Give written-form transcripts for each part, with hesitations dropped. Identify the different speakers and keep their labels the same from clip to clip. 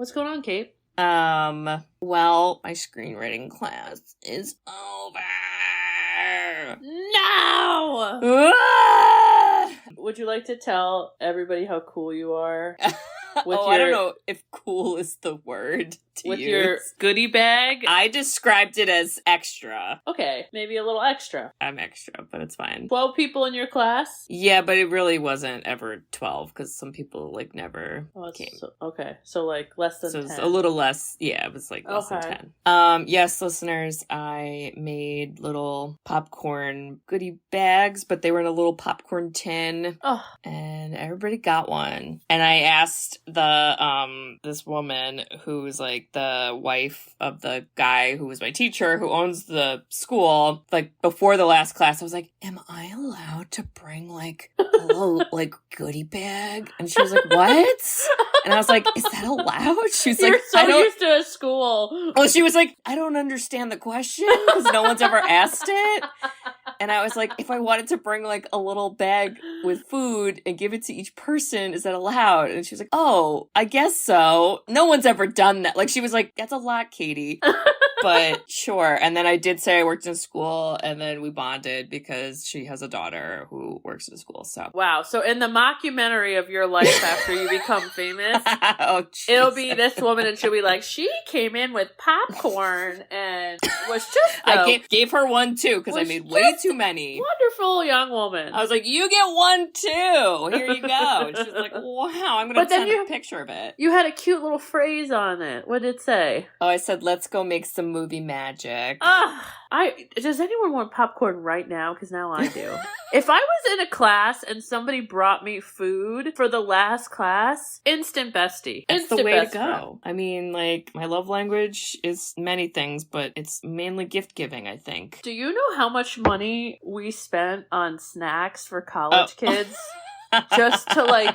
Speaker 1: What's going on, Kate?
Speaker 2: Well, my screenwriting class is over.
Speaker 1: No!
Speaker 2: Ah!
Speaker 1: Would you like to tell everybody how cool you are?
Speaker 2: I don't know if cool is the word to
Speaker 1: with
Speaker 2: use.
Speaker 1: Your goodie bag?
Speaker 2: I described it as extra.
Speaker 1: Okay, maybe a little extra.
Speaker 2: I'm extra, but it's fine.
Speaker 1: 12 people in your class?
Speaker 2: Yeah, but it really wasn't ever 12, because some people, never came.
Speaker 1: Okay, so, less than 10.
Speaker 2: So it's a little less, it was, less than 10. Yes, listeners, I made little popcorn goodie bags, but they were in a little popcorn tin.
Speaker 1: Oh.
Speaker 2: And everybody got one. And I asked this woman who's the wife of the guy who was my teacher who owns the school, before the last class, I was like, am I allowed to bring a little goodie bag? And she was like, what? And I was like, is that allowed? She was
Speaker 1: You're so used to a school.
Speaker 2: Well, she was like, I don't understand the question because no one's ever asked it. And I was like, if I wanted to bring a little bag with food and give it to each person, is that allowed? And she was like, oh, I guess so. No one's ever done that. She was like, that's a lot, Katie. But sure. And then I did say I worked in a school, and then we bonded because she has a daughter who works in a school. So
Speaker 1: wow. So in the mockumentary of your life after you become famous, it'll be this woman, and she'll be like, she came in with popcorn and was just
Speaker 2: I gave her one too because I made way too many.
Speaker 1: Wonderful young woman.
Speaker 2: I was like, you get one too. Here you go. And she was like, wow, I'm going to send a picture of it.
Speaker 1: You had a cute little phrase on it. What did it say?
Speaker 2: Oh, I said, let's go make some movie magic.
Speaker 1: Does anyone want popcorn right now? Because now I do. If I was in a class and somebody brought me food for the last class, instant bestie.
Speaker 2: That's the way to go. I mean, my love language is many things, but it's mainly gift giving, I think.
Speaker 1: Do you know how much money we spent on snacks for college kids? Just to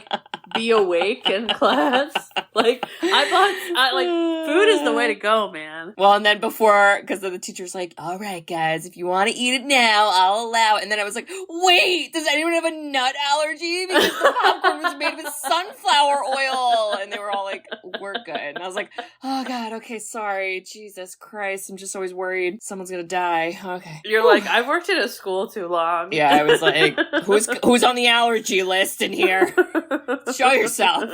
Speaker 1: be awake in class. Food is the way to go, man.
Speaker 2: Well, and then because the teacher's like, all right, guys, if you want to eat it now, I'll allow it. And then I was like, wait, does anyone have a nut allergy? Because the popcorn was made with sunflower oil. And they were all like, we're good. And I was like, oh God, okay, sorry. Jesus Christ. I'm just always worried someone's going to die. Okay.
Speaker 1: You're like, I've worked in a school too long.
Speaker 2: Yeah, I was like, who's on the allergy list in here? Show yourself.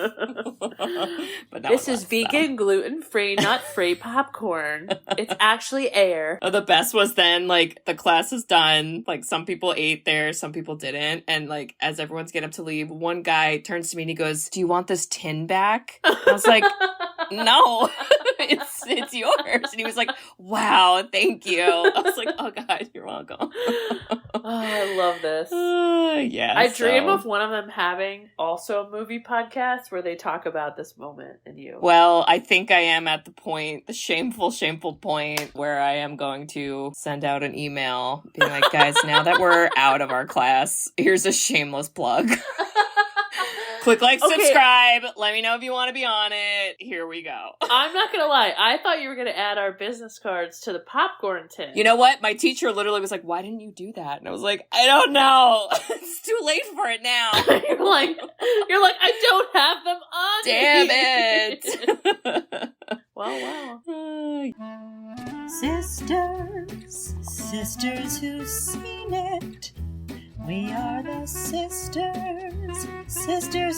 Speaker 2: But
Speaker 1: this is vegan, gluten-free, nut-free popcorn. It's actually air.
Speaker 2: Oh, the best was then, the class is done. Some people ate there, some people didn't. And, as everyone's getting up to leave, one guy turns to me and he goes, do you want this tin back? I was like, no, it's yours. And he was like, wow, thank you. I was like, oh God, you're welcome.
Speaker 1: Oh, I love this.
Speaker 2: Yeah.
Speaker 1: I dream of one of them having also a movie podcast where they talk about this moment in you.
Speaker 2: Well, I think I am at the shameful point where I am going to send out an email being like, guys, now that we're out of our class, here's a shameless plug. Click subscribe. Let me know if you want to be on it. Here we go.
Speaker 1: I'm not going to lie. I thought you were going to add our business cards to the popcorn tin.
Speaker 2: You know what? My teacher literally was like, why didn't you do that? And I was like, I don't know. It's too late for it now.
Speaker 1: You're like, I don't have them on.
Speaker 2: Damn it.
Speaker 1: Wow.
Speaker 3: Sisters who've seen it. We are the sisters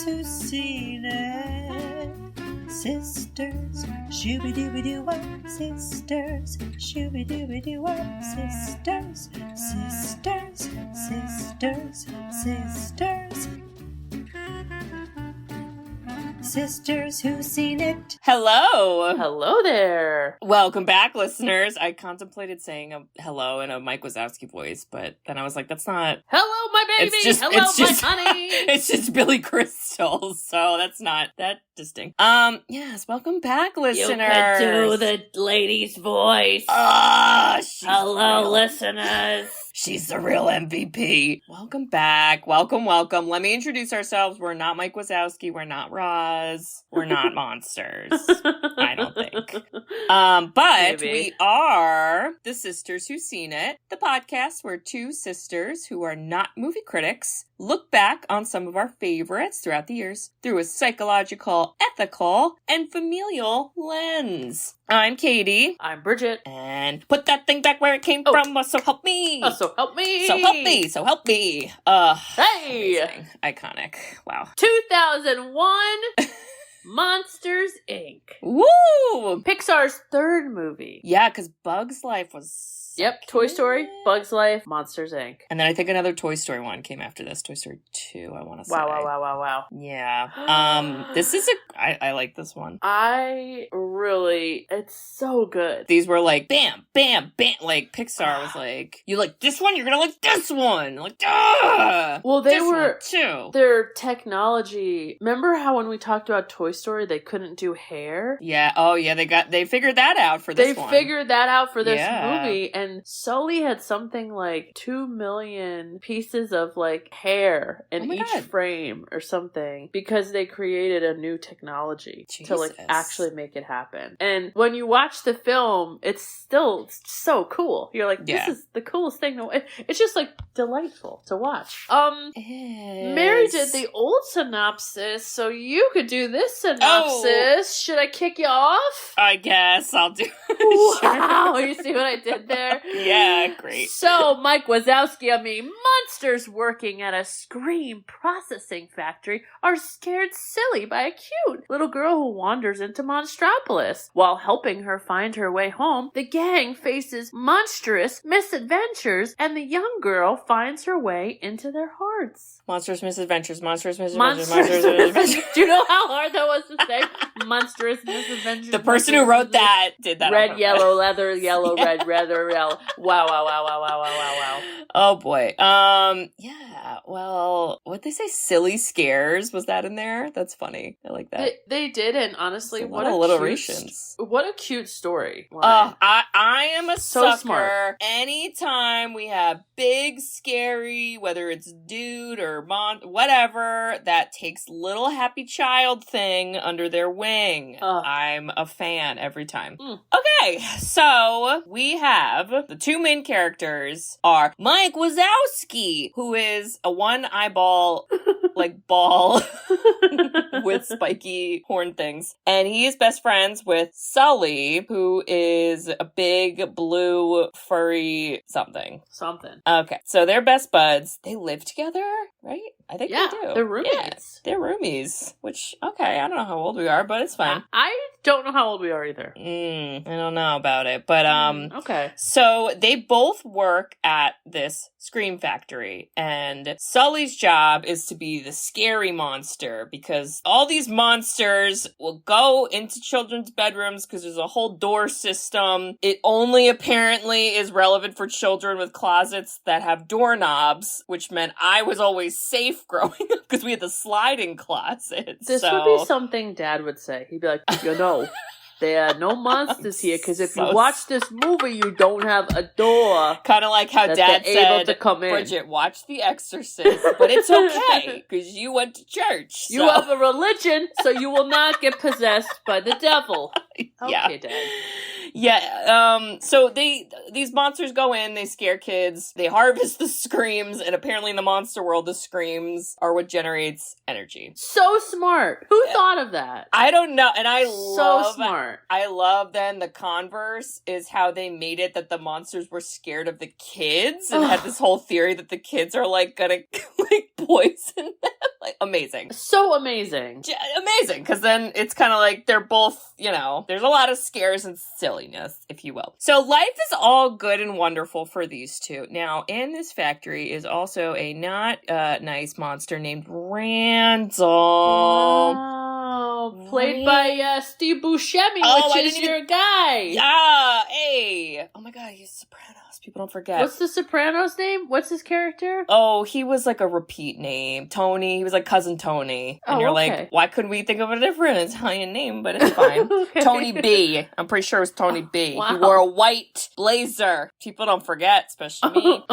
Speaker 3: who've seen it. Sisters, shooby-dooby-doo-wop. Sisters, shooby-dooby-doo-wop. Sisters. Sisters who've seen it.
Speaker 2: Hello
Speaker 1: there.
Speaker 2: Welcome back, listeners. I contemplated saying a hello in a Mike Wazowski voice, but then I was like, that's not...
Speaker 1: Hello, my baby! Hello, my honey!
Speaker 2: It's just Billy Crystal, so that's not that distinct. Yes, welcome back, listeners.
Speaker 1: You can do the lady's voice.
Speaker 2: Hello,
Speaker 1: listeners.
Speaker 2: She's the real MVP. Welcome back. Welcome. Let me introduce ourselves. We're not Mike Wazowski. We're not Roz. We're not monsters. I don't think. But
Speaker 1: Maybe.
Speaker 2: we are the Sisters Who've Seen It, the podcast where two sisters who are not movie critics look back on some of our favorites throughout the years through a psychological, ethical, and familial lens. I'm Katie.
Speaker 1: I'm Bridget.
Speaker 2: And put that thing back where it came from. So help me.
Speaker 1: So help me.
Speaker 2: So help me. So help me.
Speaker 1: Hey.
Speaker 2: Amazing. Iconic. Wow.
Speaker 1: 2001 Monsters, Inc.
Speaker 2: Woo!
Speaker 1: Pixar's third movie.
Speaker 2: Yeah, because Bug's Life was...
Speaker 1: Yep, Toy Story, Bug's Life, Monsters, Inc.
Speaker 2: And then I think another Toy Story one came after this. Toy Story 2, I want to say.
Speaker 1: Wow.
Speaker 2: Yeah. This is I like this one.
Speaker 1: It's so good.
Speaker 2: These were like, bam, bam, bam. Like, Pixar was like, you like this one, you're gonna like this one. Like, duh!
Speaker 1: Well, they
Speaker 2: this
Speaker 1: were,
Speaker 2: one too.
Speaker 1: their technology, remember how when we talked about Toy Story, they couldn't do hair?
Speaker 2: Yeah, oh yeah, they figured that out for this one.
Speaker 1: They figured that out for this movie, and Sully had something like 2 million pieces of like hair in each frame or something because they created a new technology to like actually make it happen. And when you watch the film, it's still so cool. You're like, this is the coolest thing. It's just like delightful to watch. Mary did the old synopsis, so you could do this synopsis. Should I kick you off?
Speaker 2: I guess I'll do
Speaker 1: Wow, you see what I did there?
Speaker 2: Yeah, great.
Speaker 1: So, Mike Wazowski, monsters working at a scream processing factory are scared silly by a cute little girl who wanders into Monstropolis. While helping her find her way home, the gang faces monstrous misadventures, and the young girl finds her way into their hearts.
Speaker 2: Monstrous misadventures, monstrous
Speaker 1: Do you know how hard that was to say? Monstrous misadventures.
Speaker 2: The person who wrote that did that.
Speaker 1: Red, yellow, leather, yellow, red, leather, yellow. Wow.
Speaker 2: Oh boy. Yeah. Well, what'd they say? Silly scares? Was that in there? That's funny. I like that.
Speaker 1: They did, and honestly, what a cute story.
Speaker 2: I am a
Speaker 1: so
Speaker 2: sucker.
Speaker 1: Smart.
Speaker 2: Anytime we have big, scary, whether it's dude or whatever, that takes little happy child thing under their wing. I'm a fan every time. Okay, so we have the two main characters are Mike Wazowski, who is a one eyeball like ball with spiky horn things, and he is best friends with Sully, who is a big blue furry something. Okay, so they're best buds. They live together, right? I think they do.
Speaker 1: They're roomies.
Speaker 2: Yeah, they're roomies, which, okay, I don't know how old we are, but it's fine.
Speaker 1: I don't know how old we are either.
Speaker 2: I don't know about it, but
Speaker 1: okay.
Speaker 2: So they both work at this scream factory, and Sully's job is to be the scary monster because all these monsters will go into children's bedrooms because there's a whole door system. It only apparently is relevant for children with closets that have doorknobs, which meant I was always safe growing up because we had the sliding closet.
Speaker 1: This would be something Dad would say. He'd be like, there are no monsters here because if you watch this movie, you don't have a door.
Speaker 2: Kind of like how Dad said,
Speaker 1: able to come in.
Speaker 2: Bridget, watch The Exorcist, but it's okay because you went to church. So.
Speaker 1: You have a religion, so you will not get possessed by the devil. Okay, Dad.
Speaker 2: Yeah, so these monsters go in, they scare kids, they harvest the screams, and apparently in the monster world, the screams are what generates energy.
Speaker 1: So smart. Who thought of that?
Speaker 2: I don't know, and so
Speaker 1: smart.
Speaker 2: I love then the converse is how they made it that the monsters were scared of the kids and had this whole theory that the kids are like gonna like poison them. Like, amazing.
Speaker 1: So amazing.
Speaker 2: Amazing, because then it's kind of like they're both, there's a lot of scares and silliness, if you will. So life is all good and wonderful for these two. Now, in this factory is also a not nice monster named Randall.
Speaker 1: Wow. Played by Steve Buscemi, which is your guy.
Speaker 2: Yeah, hey. Oh my god, he's Sopranos. Sopranos. People don't forget.
Speaker 1: What's the Sopranos name? What's his character?
Speaker 2: Oh, he was like a repeat name. Tony. He was like Cousin Tony. And you're like, why couldn't we think of a different Italian name? But it's fine.
Speaker 1: Okay.
Speaker 2: Tony B. I'm pretty sure it was Tony B.
Speaker 1: Wow.
Speaker 2: He wore a white blazer. People don't forget, especially me.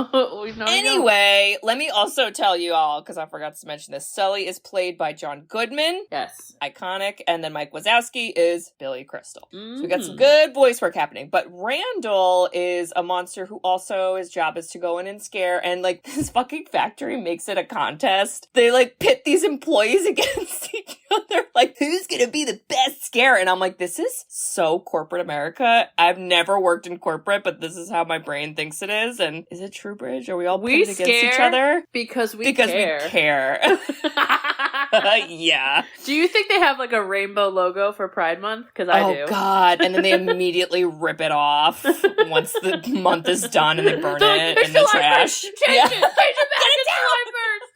Speaker 2: Anyway, let me also tell you all, because I forgot to mention this, Sully is played by John Goodman.
Speaker 1: Yes.
Speaker 2: Iconic. And then Mike Wazowski is Billy Crystal. So we got some good voice work happening. But Randall is a monster who also, his job is to go in and scare. And like, this fucking factory makes it a contest. They like pit these employees against each other. Like, who's gonna be the best scare? And I'm like, this is so corporate America. I've never worked in corporate, but this is how my brain thinks it is. And is it true, Bridge? Are we all pitted against each other?
Speaker 1: Because we care.
Speaker 2: We care. Yeah.
Speaker 1: Do you think they have like a rainbow logo for Pride Month? Because I do.
Speaker 2: Oh, God. And then they immediately rip it off once the month is done and they burn it in the trash.
Speaker 1: Change it back into Lifers.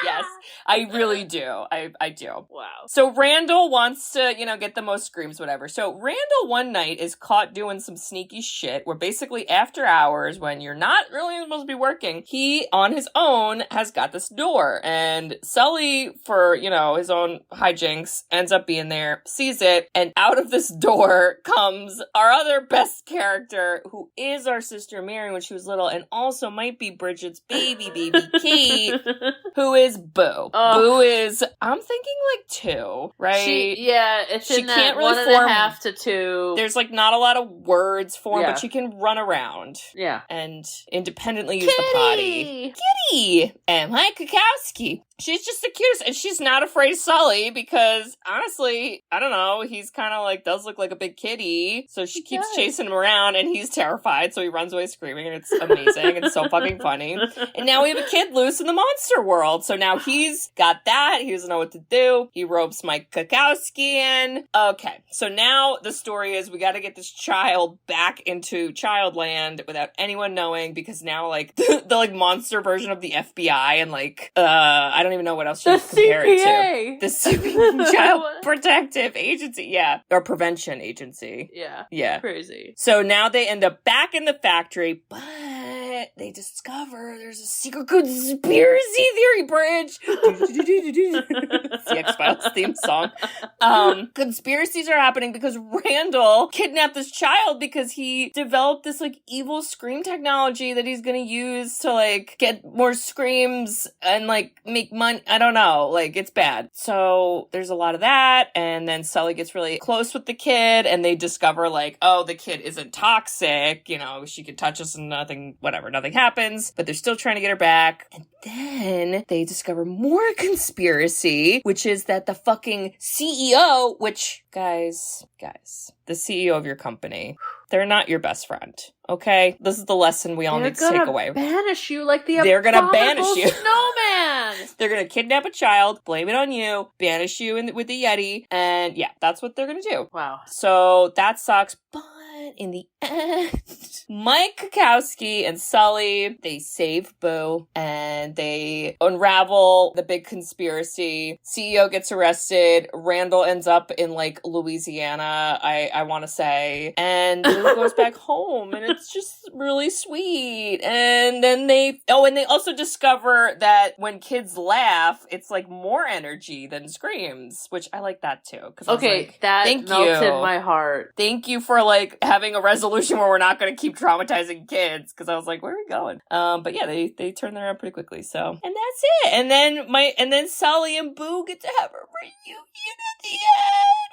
Speaker 2: Yes, I really do. I do.
Speaker 1: Wow.
Speaker 2: So Randall wants to, get the most screams, whatever. So Randall one night is caught doing some sneaky shit where basically after hours, when you're not really supposed to be working, he on his own has got this door. And Sully, for, his own hijinks, ends up being there, sees it, and out of this door comes our other best character, who is our sister Mary when she was little, and also might be Bridget's baby Kate, who is Boo. Boo is, I'm thinking like 2, right?
Speaker 1: It's
Speaker 2: she
Speaker 1: in
Speaker 2: can't
Speaker 1: that
Speaker 2: really
Speaker 1: 1.5 to 2.
Speaker 2: There's like not a lot of words for him, but she can run around.
Speaker 1: Yeah.
Speaker 2: And independently use the potty. Kitty! And Mike Wazowski. She's just the cutest, and she's not afraid of Sully because, honestly, I don't know, he's kind of like, does look like a big kitty, so she keeps chasing him around, and he's terrified, so he runs away screaming, and it's amazing, and so fucking funny. And now we have a kid loose in the monster world, so now he's got that, he doesn't know what to do, he ropes Mike Wazowski in. Okay, so now the story is we gotta get this child back into Childland without anyone knowing, because now, like, the like, monster version of the FBI, and like, I don't even know what else you compare it to. The CPA. Child Protective Agency. Yeah. Or Prevention Agency.
Speaker 1: Yeah.
Speaker 2: Yeah.
Speaker 1: Crazy.
Speaker 2: So now they end up back in the factory, but they discover there's a secret conspiracy theory, Bridge. It's the X-Files theme song. Conspiracies are happening because Randall kidnapped this child because he developed this like evil scream technology that he's gonna use to like get more screams and like make money. I don't know. Like, it's bad. So there's a lot of that. And then Sully gets really close with the kid and they discover like, oh, the kid isn't toxic. She could touch us and nothing happens. But they're still trying to get her back. And then they discover more conspiracy, which is that the fucking CEO, which, guys, the CEO of your company, they're not your best friend. Okay? This is the lesson we all need to take away.
Speaker 1: They're gonna banish you like the
Speaker 2: They're gonna banish you.
Speaker 1: Snowman!
Speaker 2: They're gonna kidnap a child, blame it on you, banish you with the Yeti, and yeah, that's what they're gonna do.
Speaker 1: Wow.
Speaker 2: So that sucks, but in the end, Mike Wazowski and Sully, they save Boo, and they unravel the big conspiracy. CEO gets arrested, Randall ends up in like Louisiana, I want to say, and Boo goes back home, and it's just really sweet. And then they also discover that when kids laugh, it's like more energy than screams, which I like that too.
Speaker 1: Okay, that melted my heart.
Speaker 2: Thank you for like having a resolution where we're not going to keep traumatizing kids, because I was like, where are we going? But yeah, they turn around pretty quickly. So, and that's it. And then Sully and Boo get to have a reunion at the end.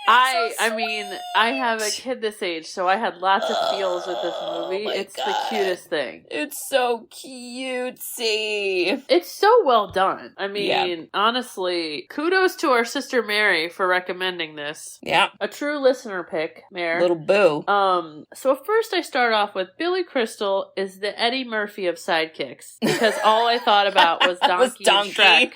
Speaker 1: I mean, I have a kid this age, so I had lots of feels with this movie. It's the cutest thing.
Speaker 2: It's so cutesy.
Speaker 1: It's so well done. I mean, honestly, kudos to our sister Mary for recommending this.
Speaker 2: Yeah.
Speaker 1: A true listener pick, Mary.
Speaker 2: Little Boo.
Speaker 1: So first I start off with Billy Crystal is the Eddie Murphy of sidekicks, because all I thought about was Donkey and Shrek.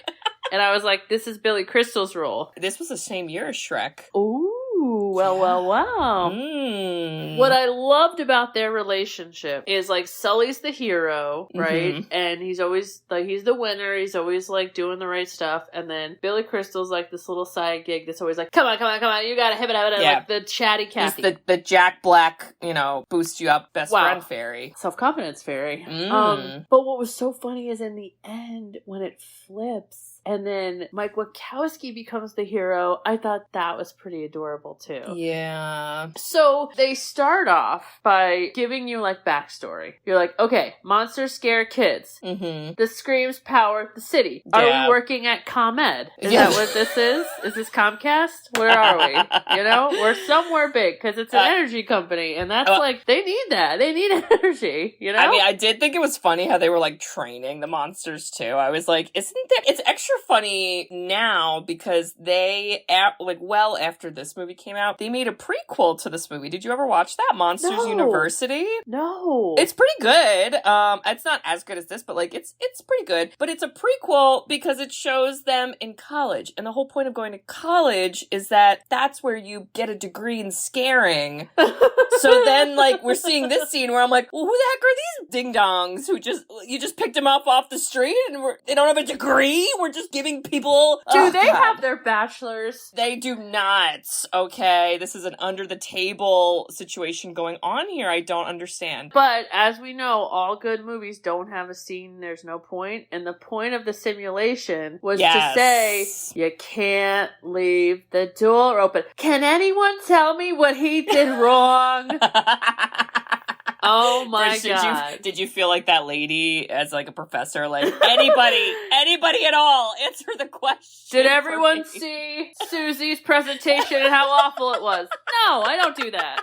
Speaker 1: And I was like, this is Billy Crystal's role.
Speaker 2: This was the same year as Shrek.
Speaker 1: Ooh. Well.
Speaker 2: Mm.
Speaker 1: What I loved about their relationship is, like, Sully's the hero, right?
Speaker 2: Mhm.
Speaker 1: And he's always, like, he's the winner. He's always, like, doing the right stuff. And then Billy Crystal's, like, this little side gig that's always like, come on, you gotta hit it,
Speaker 2: Yeah.
Speaker 1: like, the chatty Kathy.
Speaker 2: He's the Jack Black, boost you up best friend fairy.
Speaker 1: Self-confidence fairy.
Speaker 2: Mm.
Speaker 1: But what was so funny is in the end, when it flips, and then Mike Wazowski becomes the hero, I thought that was pretty adorable, too.
Speaker 2: Yeah.
Speaker 1: So they start off by giving you, like, backstory. You're like, okay, monsters scare kids.
Speaker 2: Mm-hmm.
Speaker 1: The screams power the city. Are we working at ComEd? Is that what this is? Is this Comcast? Where are we? We're somewhere big, because it's an energy company, and that's, like, they need that. They need energy,
Speaker 2: I mean, I did think it was funny how they were, like, training the monsters, too. I was like, it's extra funny now because they, after this movie came out, they made a prequel to this movie. Did you ever watch that? Monsters University?
Speaker 1: No.
Speaker 2: It's pretty good. It's not as good as this, but, like, it's pretty good. But it's a prequel because it shows them in college. And the whole point of going to college is that that's where you get a degree in scaring. So then, like, we're seeing this scene where I'm like, well, who the heck are these ding-dongs who you just picked them up off the street and they don't have a degree? We're just giving people...
Speaker 1: Do they have their bachelors?
Speaker 2: They do not, okay? This is an under-the-table situation going on here. I don't understand.
Speaker 1: But, as we know, all good movies don't have a scene, there's no point. And the point of the simulation was to say, you can't leave the door open. Can anyone tell me what he did wrong? Oh my God.
Speaker 2: Did you feel like that lady as like a professor, like anybody at all, answer the question?
Speaker 1: Did everyone see Susie's presentation and how awful it was? No, I don't do that.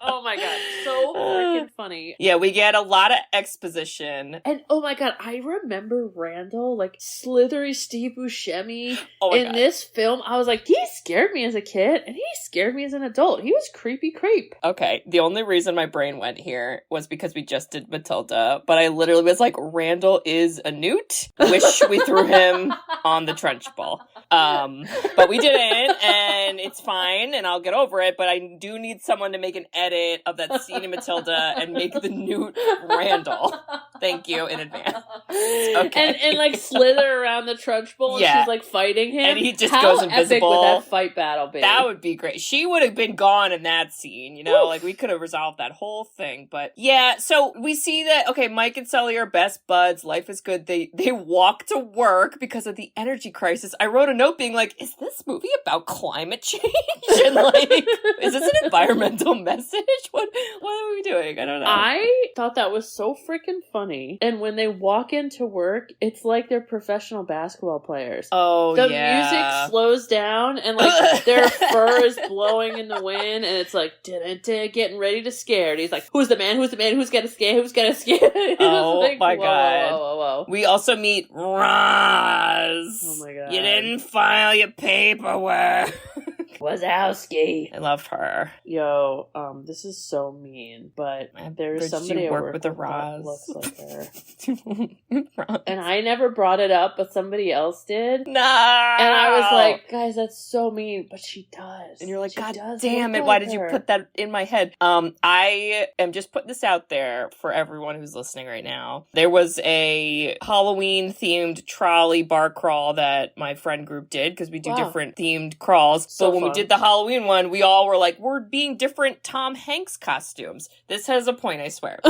Speaker 1: Oh my God, so freaking funny.
Speaker 2: Yeah, we get a lot of exposition.
Speaker 1: And oh my God, I remember Randall, like slithery Steve Buscemi in this film. I was like, he scared me as a kid and he scared me as an adult. He was creepy creep.
Speaker 2: Okay, the only reason my brain went here was because we just did Matilda, but I literally was like, Randall is a newt. Wish we threw him on the trench ball. But we didn't, and it's fine, and I'll get over it, but I do need someone to make an edit of that scene in Matilda and make the newt Randall. Thank you in advance. Okay.
Speaker 1: And like slither around the trench bowl and she's like fighting him.
Speaker 2: And he just goes invisible. How epic
Speaker 1: would that fight battle be?
Speaker 2: That would be great. She would have been gone in that scene, Oof. Like we could have resolved that whole thing. But yeah, so we see that, okay, Mike and Sully are best buds. Life is good. They walk to work because of the energy crisis. I wrote a note being like, is this movie about climate change? And like, is this an environmental message? What are we doing? I don't know.
Speaker 1: I thought that was so freaking funny. And when they walk into work, it's like they're professional basketball players.
Speaker 2: Oh,
Speaker 1: the music slows down and like their fur is blowing in the wind and it's like getting ready to scare. And he's like, who's the man? Who's gonna scare?
Speaker 2: Oh
Speaker 1: like,
Speaker 2: my God.
Speaker 1: Whoa.
Speaker 2: We also meet Roz.
Speaker 1: Oh my God.
Speaker 2: You didn't file your paperwork.
Speaker 1: Wazowski.
Speaker 2: I love her.
Speaker 1: Yo, this is so mean, but there's somebody I work with
Speaker 2: a
Speaker 1: that
Speaker 2: Roz.
Speaker 1: looks like her. And I never brought it up, but somebody else did.
Speaker 2: No!
Speaker 1: And I was like, guys, that's so mean, but she does.
Speaker 2: And you're like,
Speaker 1: she
Speaker 2: God damn it, why did you put that in my head? I am just putting this out there for everyone who's listening right now. There was a Halloween-themed trolley bar crawl that my friend group did, because we do different themed crawls.
Speaker 1: So
Speaker 2: but when we did the Halloween one, we all were like, we're being different Tom Hanks costumes. This has a point, I swear.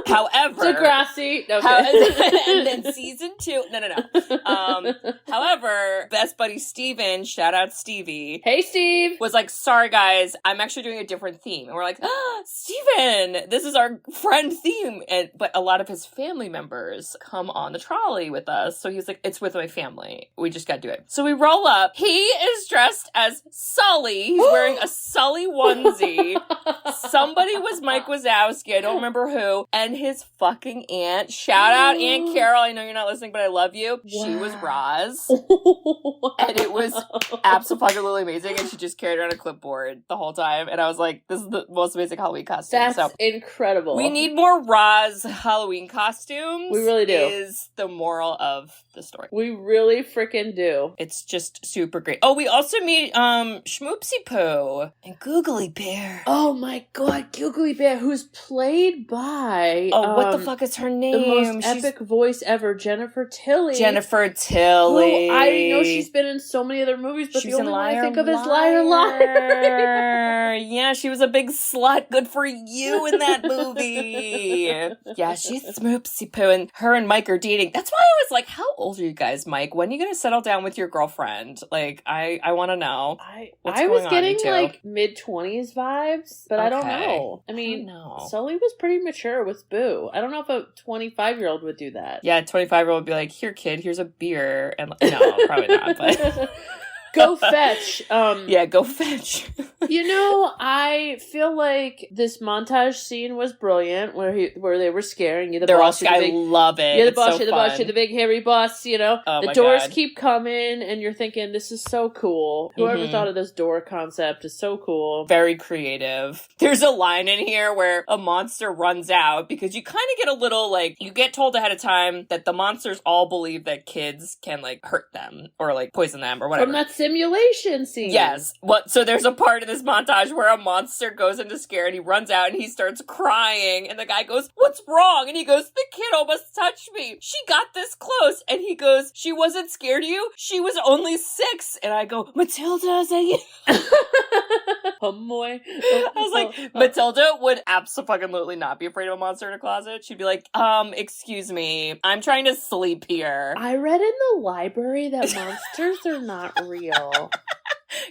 Speaker 2: However...
Speaker 1: Degrassi.
Speaker 2: And then season 2... No. However, best buddy Steven, shout out Stevie.
Speaker 1: Hey, Steve!
Speaker 2: Was like, sorry guys, I'm actually doing a different theme. And we're like, Steven, this is our friend theme. But a lot of his family members come on the trolley with us. So he's like, it's with my family. We just gotta do it. So we roll up. He is dressed as Sully. He's wearing a Sully onesie. Somebody was Mike Wazowski. I don't remember who. And his fucking aunt. Shout out Aunt Carol. I know you're not listening, but I love you. Wow. She was Roz. And it was absolutely amazing. And she just carried around a clipboard the whole time. And I was like, this is the most amazing Halloween costume.
Speaker 1: That's incredible.
Speaker 2: We need more Roz Halloween costumes.
Speaker 1: We really do.
Speaker 2: Is the moral of the story.
Speaker 1: We really freaking do.
Speaker 2: It's just super great. Oh, we also meet Schmoopsy Poo and Googly Bear.
Speaker 1: Oh my god, Googly Bear, who's played by...
Speaker 2: what the fuck is her name?
Speaker 1: The most epic voice ever, Jennifer Tilly.
Speaker 2: Jennifer Tilly.
Speaker 1: Who I know she's been in so many other movies, but
Speaker 2: She
Speaker 1: the
Speaker 2: was in
Speaker 1: only one I
Speaker 2: Liar,
Speaker 1: think of is Liar, Liar.
Speaker 2: Yeah, she was a big slut. Good for you in that movie. Yeah, she's Schmoopsy Poo, and her and Mike are dating. That's why I was like, how old are you guys, Mike? When are you going to settle down with your girlfriend? Like, I want to know.
Speaker 1: I was getting like mid-20s vibes, but I don't know. I mean, Sully was pretty mature with Boo. I don't know if a 25-year-old would do that.
Speaker 2: Yeah, a 25-year-old would be like, here, kid, here's a beer. And no, probably not, but...
Speaker 1: Go fetch.
Speaker 2: Yeah, go fetch.
Speaker 1: You know, I feel like this montage scene was brilliant, where they were scaring you.
Speaker 2: They're all I love it.
Speaker 1: You're the boss. You're the boss. You're the big hairy boss. You know, the doors
Speaker 2: God.
Speaker 1: keep coming, and you're thinking, "This is so cool." Whoever thought of this door concept is so cool.
Speaker 2: Very creative. There's a line in here where a monster runs out because you kind of get a little like you get told ahead of time that the monsters all believe that kids can like hurt them or like poison them or whatever.
Speaker 1: From that simulation scene.
Speaker 2: Yes. So there's a part of this montage where a monster goes into scare and he runs out and he starts crying and the guy goes, "What's wrong?" And he goes, "The kid almost touched me. She got this close." And he goes, "She wasn't scared of you. She was only 6. And I go, "Matilda, is that you?"
Speaker 1: Oh boy.
Speaker 2: I was like, Matilda would absolutely not be afraid of a monster in a closet. She'd be like, excuse me, I'm trying to sleep here.
Speaker 1: I read in the library that monsters are not real.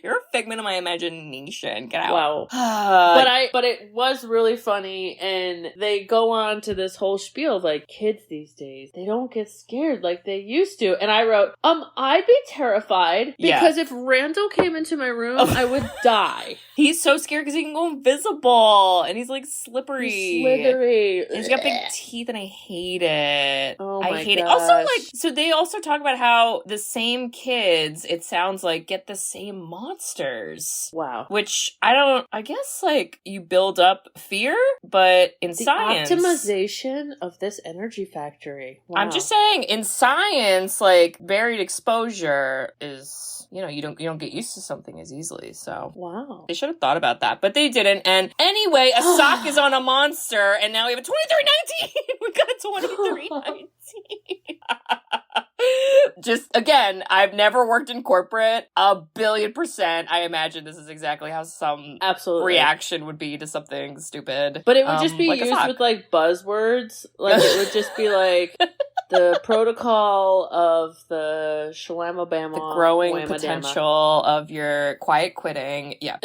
Speaker 2: You're a figment of my imagination. Get out.
Speaker 1: Wow. But it was really funny, and they go on to this whole spiel of like, kids these days, they don't get scared like they used to. And I wrote, I'd be terrified because if Randall came into my room, I would die.
Speaker 2: He's so scared because he can go invisible, and he's like slippery.
Speaker 1: He's slithery.
Speaker 2: And he's got big teeth, and I hate it.
Speaker 1: Oh my
Speaker 2: I hate
Speaker 1: gosh.
Speaker 2: it. Also, like, so they also talk about how the same kids, it sounds like, get the same monsters.
Speaker 1: Wow.
Speaker 2: Which I guess like you build up fear, but in science.
Speaker 1: Optimization of this energy factory. Wow.
Speaker 2: I'm just saying, in science, like varied exposure is, you don't get used to something as easily. So
Speaker 1: wow.
Speaker 2: They should have thought about that, but they didn't. And anyway, a sock is on a monster, and now we have a 2319. We got a 2319. Just, again, I've never worked in corporate. 1,000,000,000%. I imagine this is exactly how some reaction would be to something stupid.
Speaker 1: But it would just be like used with, like, buzzwords. Like, it would just be, like, the protocol of the shalamabama.
Speaker 2: The growing potential of your quiet quitting. Yeah.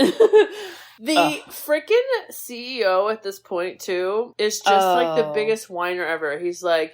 Speaker 1: The freaking CEO at this point, too, is just like the biggest whiner ever. He's like,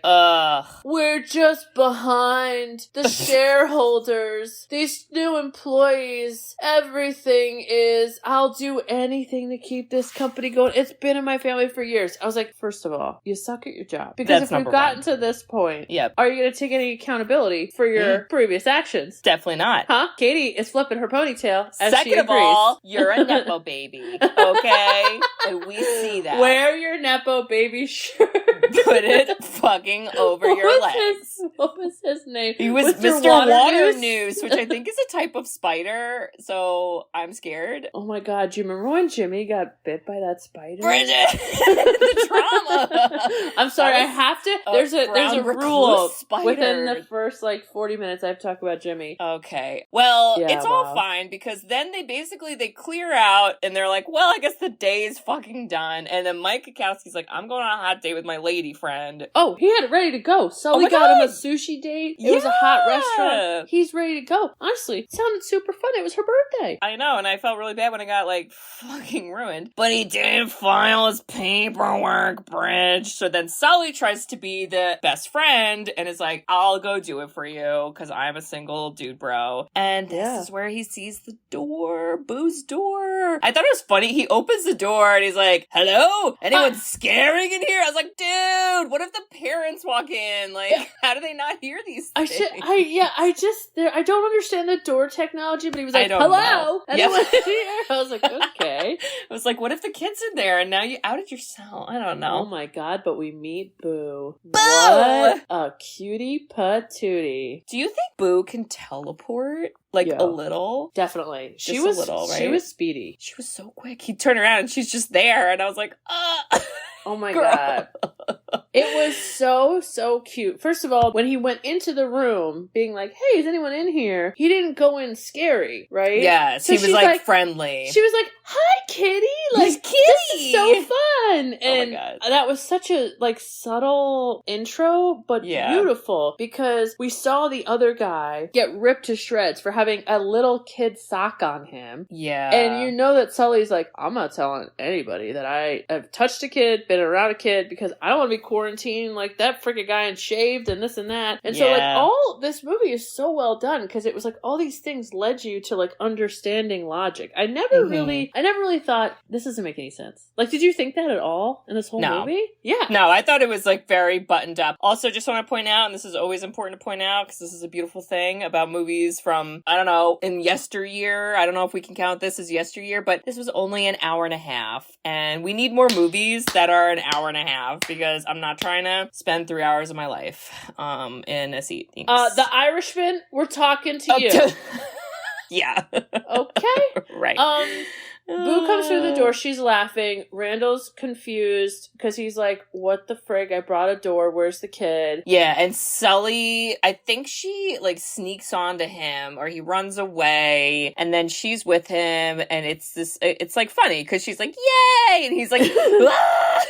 Speaker 1: we're just behind the shareholders, these new employees, everything is, I'll do anything to keep this company going. It's been in my family for years. I was like, first of all, you suck at your job. Because if we've gotten to this point, are you going to take any accountability for your previous actions?
Speaker 2: Definitely not.
Speaker 1: Huh? Katie is flipping her ponytail as
Speaker 2: Second
Speaker 1: she agrees.
Speaker 2: of all, you're a Nepo baby. Okay? And we see that.
Speaker 1: Wear your Nepo baby shirt.
Speaker 2: Put it fucking over your legs.
Speaker 1: What was his name?
Speaker 2: He was Mr. Water Noose, which I think is a type of spider, so I'm scared.
Speaker 1: Oh my god, do you remember when Jimmy got bit by that spider?
Speaker 2: Bridget! The trauma!
Speaker 1: I'm sorry, I have to. There's a rule within the first, 40 minutes I have to talk about Jimmy.
Speaker 2: Okay. Well, it's all fine, because then they clear out, and they're like, well, I guess the day is fucking done. And then Mike Wazowski's like, I'm going on a hot date with my lady friend.
Speaker 1: Oh, he had it ready to go. Sully got him a sushi date. It was a hot restaurant. He's ready to go. Honestly, it sounded super fun. It was her birthday.
Speaker 2: I know, and I felt really bad when it got, fucking ruined. But he didn't file his paperwork, Bridge. So then Sully tries to be the best friend and is like, I'll go do it for you, because I'm a single dude, bro. And this is where he sees the door, Boo's door. I thought it was funny. He opens the door and he's like, hello? Anyone scaring in here? I was like, dude, dude, what if the parents walk in? Like, how do they not hear these things?
Speaker 1: I don't understand the door technology, but he was like, hello!
Speaker 2: Know.
Speaker 1: And
Speaker 2: Yep.
Speaker 1: I went in here. I was like, okay.
Speaker 2: I was like, what if the kid's in there and now you outed yourself? I don't know.
Speaker 1: Oh my god, but we meet Boo.
Speaker 2: Boo!
Speaker 1: What a cutie patootie.
Speaker 2: Do you think Boo can teleport? Like, a little?
Speaker 1: Definitely.
Speaker 2: Just a little, right?
Speaker 1: She was speedy.
Speaker 2: She was so quick. He'd turn around and she's just there. And I was like,
Speaker 1: Oh my
Speaker 2: girl.
Speaker 1: god. It was so cute. First of all, when he went into the room, being like, hey, is anyone in here? He didn't go in scary, right?
Speaker 2: Yes,
Speaker 1: so
Speaker 2: he was like friendly.
Speaker 1: She was like, hi, kitty. Like,
Speaker 2: Kitty.
Speaker 1: this is so fun. And
Speaker 2: oh my God.
Speaker 1: that was such a like subtle intro, but beautiful, because we saw the other guy get ripped to shreds for having a little kid sock on him.
Speaker 2: Yeah.
Speaker 1: And you know that Sully's like, I'm not telling anybody that I have touched a kid, been around a kid, because I don't want to be quarantined like that freaking guy and shaved and this and that. And so like all this movie is so well done, because it was like all these things led you to like understanding logic. I never really thought this doesn't make any sense. Like, did you think that at all in this whole movie? Yeah.
Speaker 2: No, I thought it was like very buttoned up. Also, just want to point out, and this is always important to point out because this is a beautiful thing about movies from, I don't know, in yesteryear. I don't know if we can count this as yesteryear, but this was only an hour and a half. And we need more movies that are an hour and a half, because I'm not trying to spend 3 hours of my life in a seat. Thanks.
Speaker 1: The Irishman, we're talking to you.
Speaker 2: Yeah.
Speaker 1: Okay.
Speaker 2: Right.
Speaker 1: Boo comes through the door. She's laughing. Randall's confused because he's like, what the frig? I brought a door. Where's the kid?
Speaker 2: Yeah, and Sully, I think she like sneaks onto him, or he runs away, and then she's with him, and it's like funny because she's like, yay! And he's like, ah!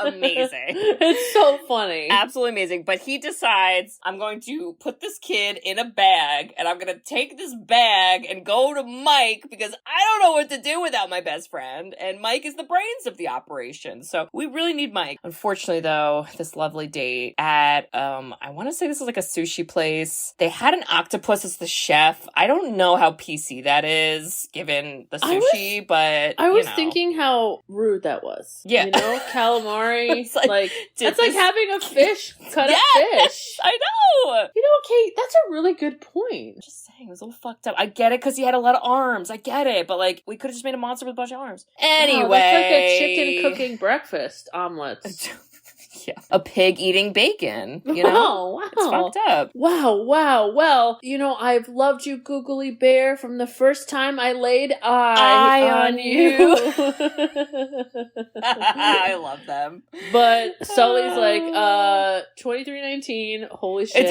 Speaker 2: Amazing.
Speaker 1: It's so funny.
Speaker 2: Absolutely amazing. But he decides, I'm going to put this kid in a bag, and I'm going to take this bag and go to Mike, because I don't know what to do without my best friend, and Mike is the brains of the operation, so we really need Mike. Unfortunately, though, this lovely date at I want to say this is like a sushi place, they had an octopus as the chef. I don't know how PC that is given the sushi, but
Speaker 1: I was thinking how rude that was.
Speaker 2: Yeah.
Speaker 1: You know, calamari.
Speaker 2: It's like
Speaker 1: that's like having a fish cut up fish.
Speaker 2: I know.
Speaker 1: You know, Kate, that's a really good point.
Speaker 2: Just saying, it was a little fucked up. I get it because he had a lot of arms. I get it, but like, we could have just made a monster with a bunch of arms. Anyway.
Speaker 1: Wow, that's like a chicken cooking breakfast omelets.
Speaker 2: Yeah. A pig eating bacon, you know?
Speaker 1: Wow.
Speaker 2: It's fucked up.
Speaker 1: Wow. Well, you know, I've loved you, Googly Bear, from the first time I laid eye on you.
Speaker 2: I love them.
Speaker 1: But Sully's like, 2319, holy shit.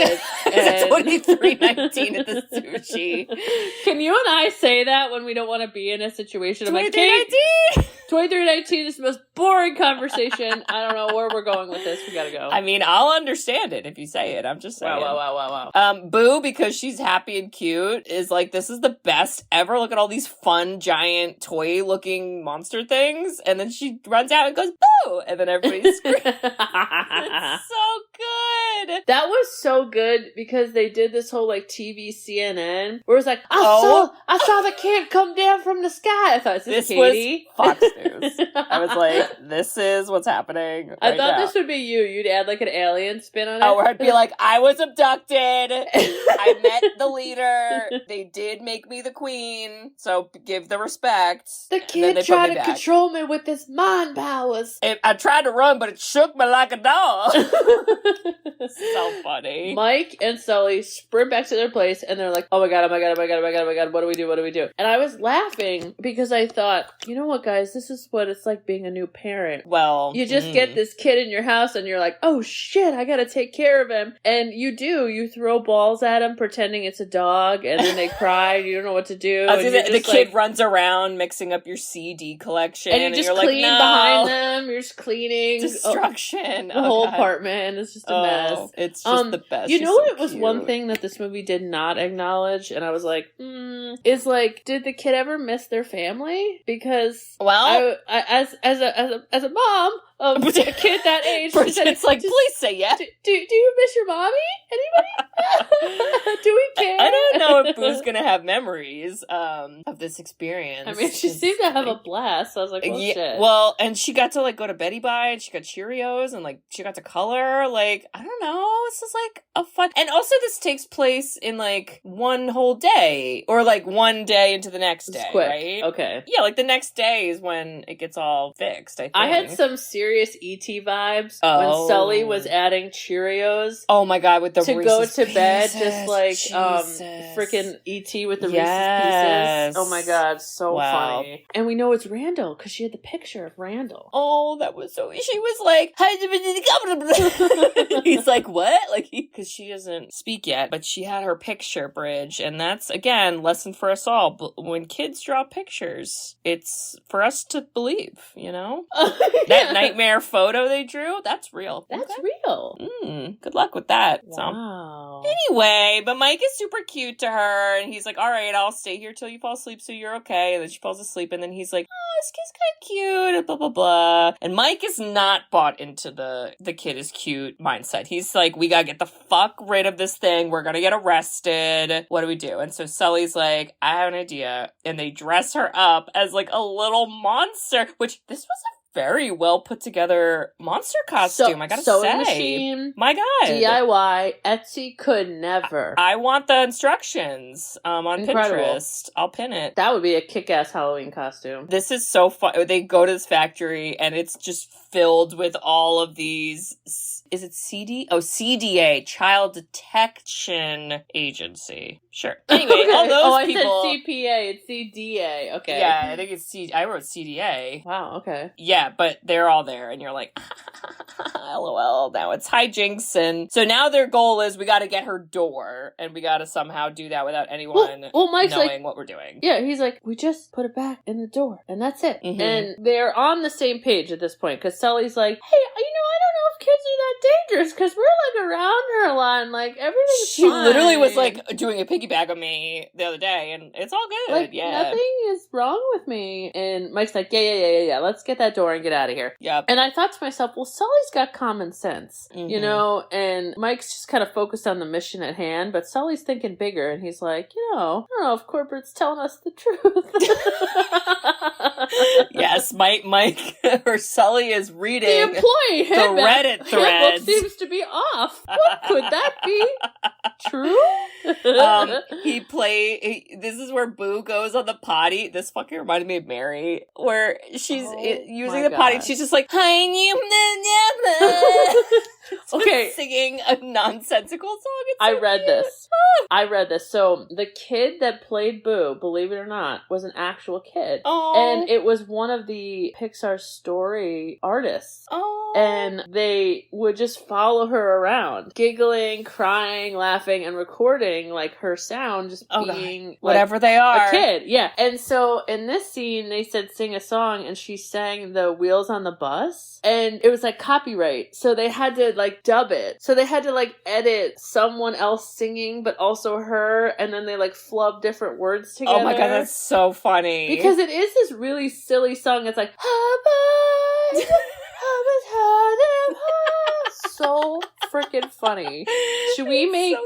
Speaker 2: It's 2319 at the sushi.
Speaker 1: Can you and I say that when we don't want to be in a situation? I'm like,
Speaker 2: 2319!
Speaker 1: 2319 is the most boring conversation. I don't know where we're going with this. We gotta go.
Speaker 2: I mean, I'll understand it if you say it. I'm just saying.
Speaker 1: Wow.
Speaker 2: Boo, because she's happy and cute, is like, this is the best ever. Look at all these fun, giant, toy-looking monster things. And then she runs out and goes, boo! And then everybody's screaming. It's so good.
Speaker 1: That was so good because they did this whole like TV CNN where it was like, I saw the kid come down from the sky. I thought, is this Katie?
Speaker 2: Was Fox News. I was like, this is what's happening right
Speaker 1: I thought
Speaker 2: now.
Speaker 1: this would be you. You'd add like an alien spin on it.
Speaker 2: Oh, where I'd be like, I was abducted. I met the leader. They did make me the queen. So give the respect.
Speaker 1: The kid tried to control me with his mind powers.
Speaker 2: I tried to run, but it shook me like a dog. So funny.
Speaker 1: Mike and Sully sprint back to their place and they're like, oh my god, what do we do? And I was laughing because I thought, you know what, guys, this is what it's like being a new parent.
Speaker 2: Well,
Speaker 1: you just get this kid in your house and you're like, oh shit, I gotta take care of him. And you throw balls at him pretending it's a dog, and then they cry and you don't know what to do.
Speaker 2: The kid runs around mixing up your CD collection,
Speaker 1: and you're clean behind them. You're just cleaning
Speaker 2: destruction.
Speaker 1: The whole apartment is just a mess.
Speaker 2: It's just the best.
Speaker 1: You know, it was cute. One thing that this movie did not acknowledge, and I was like, is like, did the kid ever miss their family? Because I as a mom, of a kid that age.
Speaker 2: Bridget's like, please say yes.
Speaker 1: Do you miss your mommy? Anybody? Do we care?
Speaker 2: I don't know if Boo's gonna have memories of this experience.
Speaker 1: I mean, she seemed to have a blast. So I was like, well, shit.
Speaker 2: Well, and she got to like go to Betty Bye, and she got Cheerios, and like she got to color. Like, I don't know. This is like a fun. And also, this takes place in like one whole day, or like one day into the next day,
Speaker 1: quick.
Speaker 2: Right?
Speaker 1: Okay.
Speaker 2: Yeah, like the next day is when it gets all fixed. I think.
Speaker 1: I had some serious E.T. vibes when Sully was adding Cheerios.
Speaker 2: Oh my god, with the
Speaker 1: to
Speaker 2: Reese's
Speaker 1: go to bed,
Speaker 2: Pieces.
Speaker 1: just like freaking E.T. with the Reese's Pieces. Oh my god, so funny. And we know it's Randall because she had the picture of Randall.
Speaker 2: Oh, that was so. She was like, he's like, what? Like, because she doesn't speak yet, but she had her picture bridge, and that's again lesson for us all. But when kids draw pictures, it's for us to believe. You know, that nightmare photo they drew, that's real.
Speaker 1: That's real.
Speaker 2: Good luck with that.
Speaker 1: Wow.
Speaker 2: So, anyway, but Mike is super cute to her, and he's like, all right, I'll stay here till you fall asleep so you're okay. And then she falls asleep, and then he's like, oh, this kid's kind of cute, and blah, blah, blah. And Mike is not bought into the kid is cute mindset. He's like, we gotta get the fuck rid of this thing. We're gonna get arrested. What do we do? And so Sully's like, I have an idea. And they dress her up as like a little monster, which this was a very well put together monster costume, I gotta
Speaker 1: sewing
Speaker 2: say.
Speaker 1: Machine,
Speaker 2: my God.
Speaker 1: DIY, Etsy could never.
Speaker 2: I want the instructions on
Speaker 1: Incredible.
Speaker 2: Pinterest. I'll pin it.
Speaker 1: That would be a kick-ass Halloween costume.
Speaker 2: This is so fun. They go to this factory and it's just filled with all of these. Is it CD? Oh, CDA, Child Detection Agency. Sure. Anyway,
Speaker 1: Okay.
Speaker 2: all those
Speaker 1: I
Speaker 2: people.
Speaker 1: said CPA. It's CDA. Okay.
Speaker 2: Yeah, I think it's I wrote CDA.
Speaker 1: Wow. Okay.
Speaker 2: Yeah, but they're all there, and you're like, LOL. Now it's hijinks, and so now their goal is we got to get her door, and we got to somehow do that without anyone
Speaker 1: well, Mike's
Speaker 2: knowing
Speaker 1: like,
Speaker 2: what we're doing.
Speaker 1: Yeah, he's like, we just put it back in the door, and that's it.
Speaker 2: Mhm.
Speaker 1: And they're on the same page at this point because Sully's like, hey, I don't know if kids are that dangerous because we're like around her a lot, and like everything's
Speaker 2: She
Speaker 1: fine.
Speaker 2: literally was like doing a piggyback on me the other day, and it's all good.
Speaker 1: Like,
Speaker 2: yeah,
Speaker 1: nothing is wrong with me. And Mike's like, yeah. Let's get that door and get out of here.
Speaker 2: Yep.
Speaker 1: And I thought to myself, well, Sully's got common sense,
Speaker 2: Mhm.
Speaker 1: you know? And Mike's just kind of focused on the mission at hand, but Sully's thinking bigger. And he's like, I don't know if corporate's telling us the truth.
Speaker 2: Yes, Mike or Sully is reading
Speaker 1: the employee
Speaker 2: the Reddit
Speaker 1: handbook
Speaker 2: threads.
Speaker 1: seems to be off. What could that be? True?
Speaker 2: This is where Boo goes on the potty. This fucking reminded me of Mary, where she's using the potty. She's just like, hi,
Speaker 1: okay,
Speaker 2: singing a nonsensical song. It's
Speaker 1: I
Speaker 2: so
Speaker 1: read
Speaker 2: cute.
Speaker 1: this. So the kid that played Boo, believe it or not, was an actual kid.
Speaker 2: Oh.
Speaker 1: And it was one of the Pixar Story artists.
Speaker 2: Oh.
Speaker 1: And they would just follow her around, giggling, crying, laughing, and recording like her sound just being like,
Speaker 2: whatever they are.
Speaker 1: a kid. Yeah. And so in this scene, they said sing a song, and she sang the Wheels on the Bus. And it was like copyright. So they had to like dub it. So they had to like edit someone else singing, but also her. And then they like flub different words together.
Speaker 2: Oh my God, that's so funny.
Speaker 1: Because it is this really silly song. It's like, so freaking funny. Should we make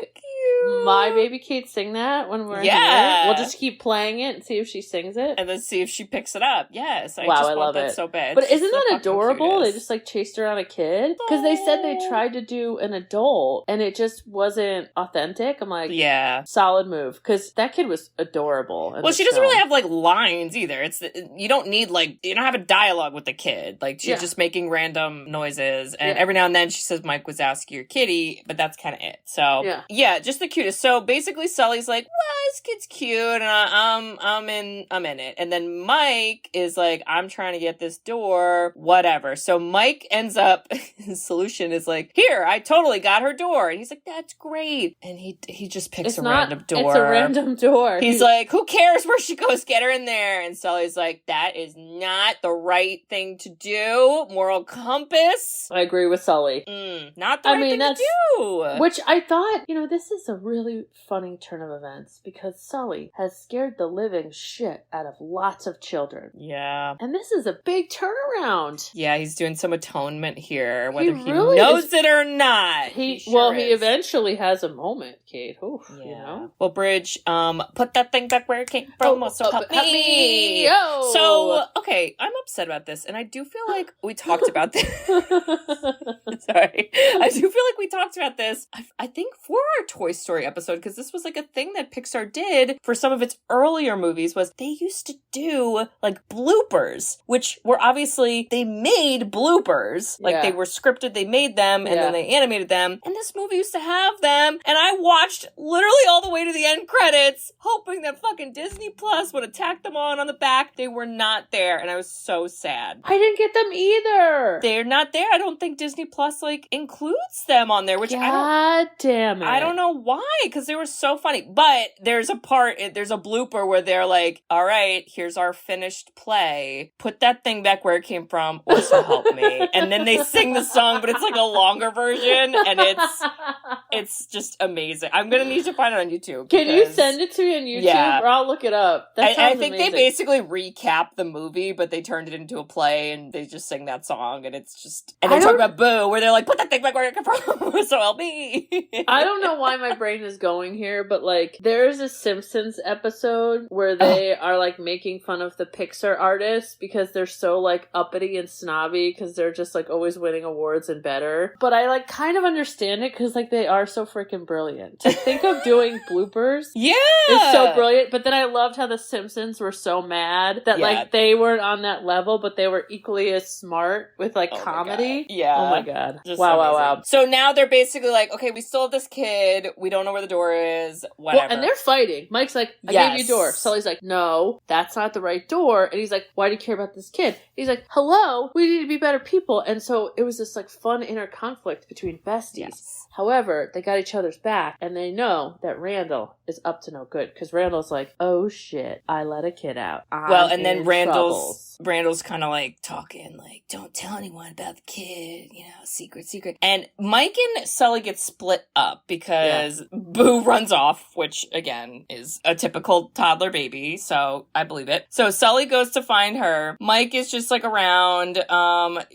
Speaker 1: my baby Kate sing that when we're here? We'll just keep playing it and see if she sings it.
Speaker 2: And then see if she picks it up. Yes. I
Speaker 1: love
Speaker 2: that
Speaker 1: it
Speaker 2: so bad.
Speaker 1: But
Speaker 2: She's
Speaker 1: isn't
Speaker 2: the
Speaker 1: that
Speaker 2: fucking
Speaker 1: adorable?
Speaker 2: cutest.
Speaker 1: They just like chased around a kid. Because they said they tried to do an adult and it just wasn't authentic. I'm like,
Speaker 2: yeah.
Speaker 1: Solid move. Because that kid was adorable.
Speaker 2: Well, she doesn't really have like lines either. You don't need like, you don't have a dialogue with the kid. Like she's just making random noises. And every now and then she says Mike Wazowski or Kitty, but that's kind of it. So yeah, just the cutest. So basically Sully's like, well, this kid's cute and I'm in it. And then Mike is like, I'm trying to get this door, whatever. So Mike ends up, his solution is like, here, I totally got her door. And he's like, that's great. And he just picks random door.
Speaker 1: It's a random door.
Speaker 2: He's like, who cares where she goes? Get her in there. And Sully's like, that is not the right thing to do. Moral compass.
Speaker 1: I agree with Sully.
Speaker 2: Not the right thing to do.
Speaker 1: Which I thought, this is a really funny turn of events because Sully has scared the living shit out of lots of children.
Speaker 2: Yeah.
Speaker 1: And this is a big turnaround.
Speaker 2: Yeah, he's doing some atonement here, whether he
Speaker 1: really
Speaker 2: knows it or not.
Speaker 1: He
Speaker 2: sure
Speaker 1: he
Speaker 2: is.
Speaker 1: eventually has a moment, Kate. Oof,
Speaker 2: Yeah.
Speaker 1: you know?
Speaker 2: Well, Bridge, put that thing back where it came from. So help me.
Speaker 1: Yo!
Speaker 2: So, okay, I'm upset about this, and I do feel like we talked about this. Sorry. I do feel like we talked about this, I think, for our Toy Story episode, because this was like a thing that Pixar did for some of its earlier movies, was they used to do like bloopers, which were obviously, they made bloopers. Like they were scripted, they made them, and then they animated them. And this movie used to have them, and I watched literally all the way to the end credits, hoping that fucking Disney Plus would attack them on the back. They were not there, and I was so sad.
Speaker 1: I didn't get them either.
Speaker 2: They're not there. I don't think Disney Plus like includes them on there, which
Speaker 1: God damn it.
Speaker 2: I don't know why, because they were so funny. But there's a blooper where they're like, all right, here's our finished play. Put that thing back where it came from, or so help me. And then they sing the song, but it's like a longer version, and it's just amazing. I'm gonna need to find it on YouTube.
Speaker 1: Can you send it to me on YouTube?
Speaker 2: Yeah.
Speaker 1: Or I'll look it up. That sounds
Speaker 2: I think
Speaker 1: amazing.
Speaker 2: they basically recap the movie, but they turned it into a play, and they just sing that song, and it's just... And they talk about Boo, where they're like, put that thing back where it came from, so help me.
Speaker 1: I don't know why my brain is going here, but like, there's a Simpsons episode where they are like making fun of the Pixar artists because they're so like uppity and snobby because they're just like always winning awards and better. But I like kind of understand it because like they are so freaking brilliant. To think of doing bloopers is so brilliant. But then I loved how the Simpsons were so mad that like they weren't on that level, but they were equally as smart with like comedy. Oh my god.
Speaker 2: Just
Speaker 1: wow.
Speaker 2: So now they're basically like, okay, we still have this kid. We don't know where the door is. Whatever.
Speaker 1: Well, and they're fighting. Mike's like, I gave you a door. Sully's like, no, that's not the right door. And he's like, why do you care about this kid? He's like, hello, we need to be better people. And so it was this like fun inner conflict between besties. Yes. However, they got each other's back, and they know that Randall is up to no good, because Randall's like, oh shit, I let a kid out. And then
Speaker 2: Randall's kind of like talking like, don't tell anyone about the kid, you know, secret. And Mike and Sully get split up because Boo runs off, which again is a typical toddler baby, so I believe it. So Sully goes to find her. Mike is just like around.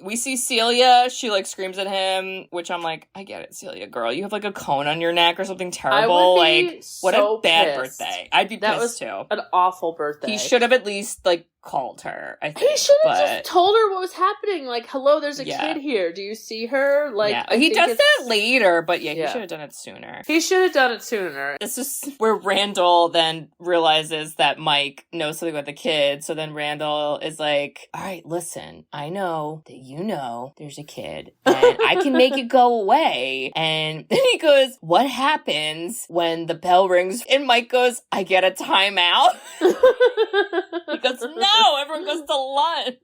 Speaker 2: We see Celia. She like screams at him, which I'm like, I get it, Celia, girl. You have like a cone on your neck or something terrible. Like, what a bad birthday. I'd be pissed too.
Speaker 1: An awful birthday.
Speaker 2: He should have at least like called her, I think.
Speaker 1: He should have just told her what was happening. Like, hello, there's a kid here. Do you see her? Like,
Speaker 2: he does that later, but he should have done it sooner.
Speaker 1: He should have done it sooner.
Speaker 2: This is where Randall then realizes that Mike knows something about the kid. So then Randall is like, all right, listen, I know that you know there's a kid and I can make it go away. And then he goes, what happens when the bell rings? And Mike goes, I get a timeout. He goes, no, everyone goes to lunch.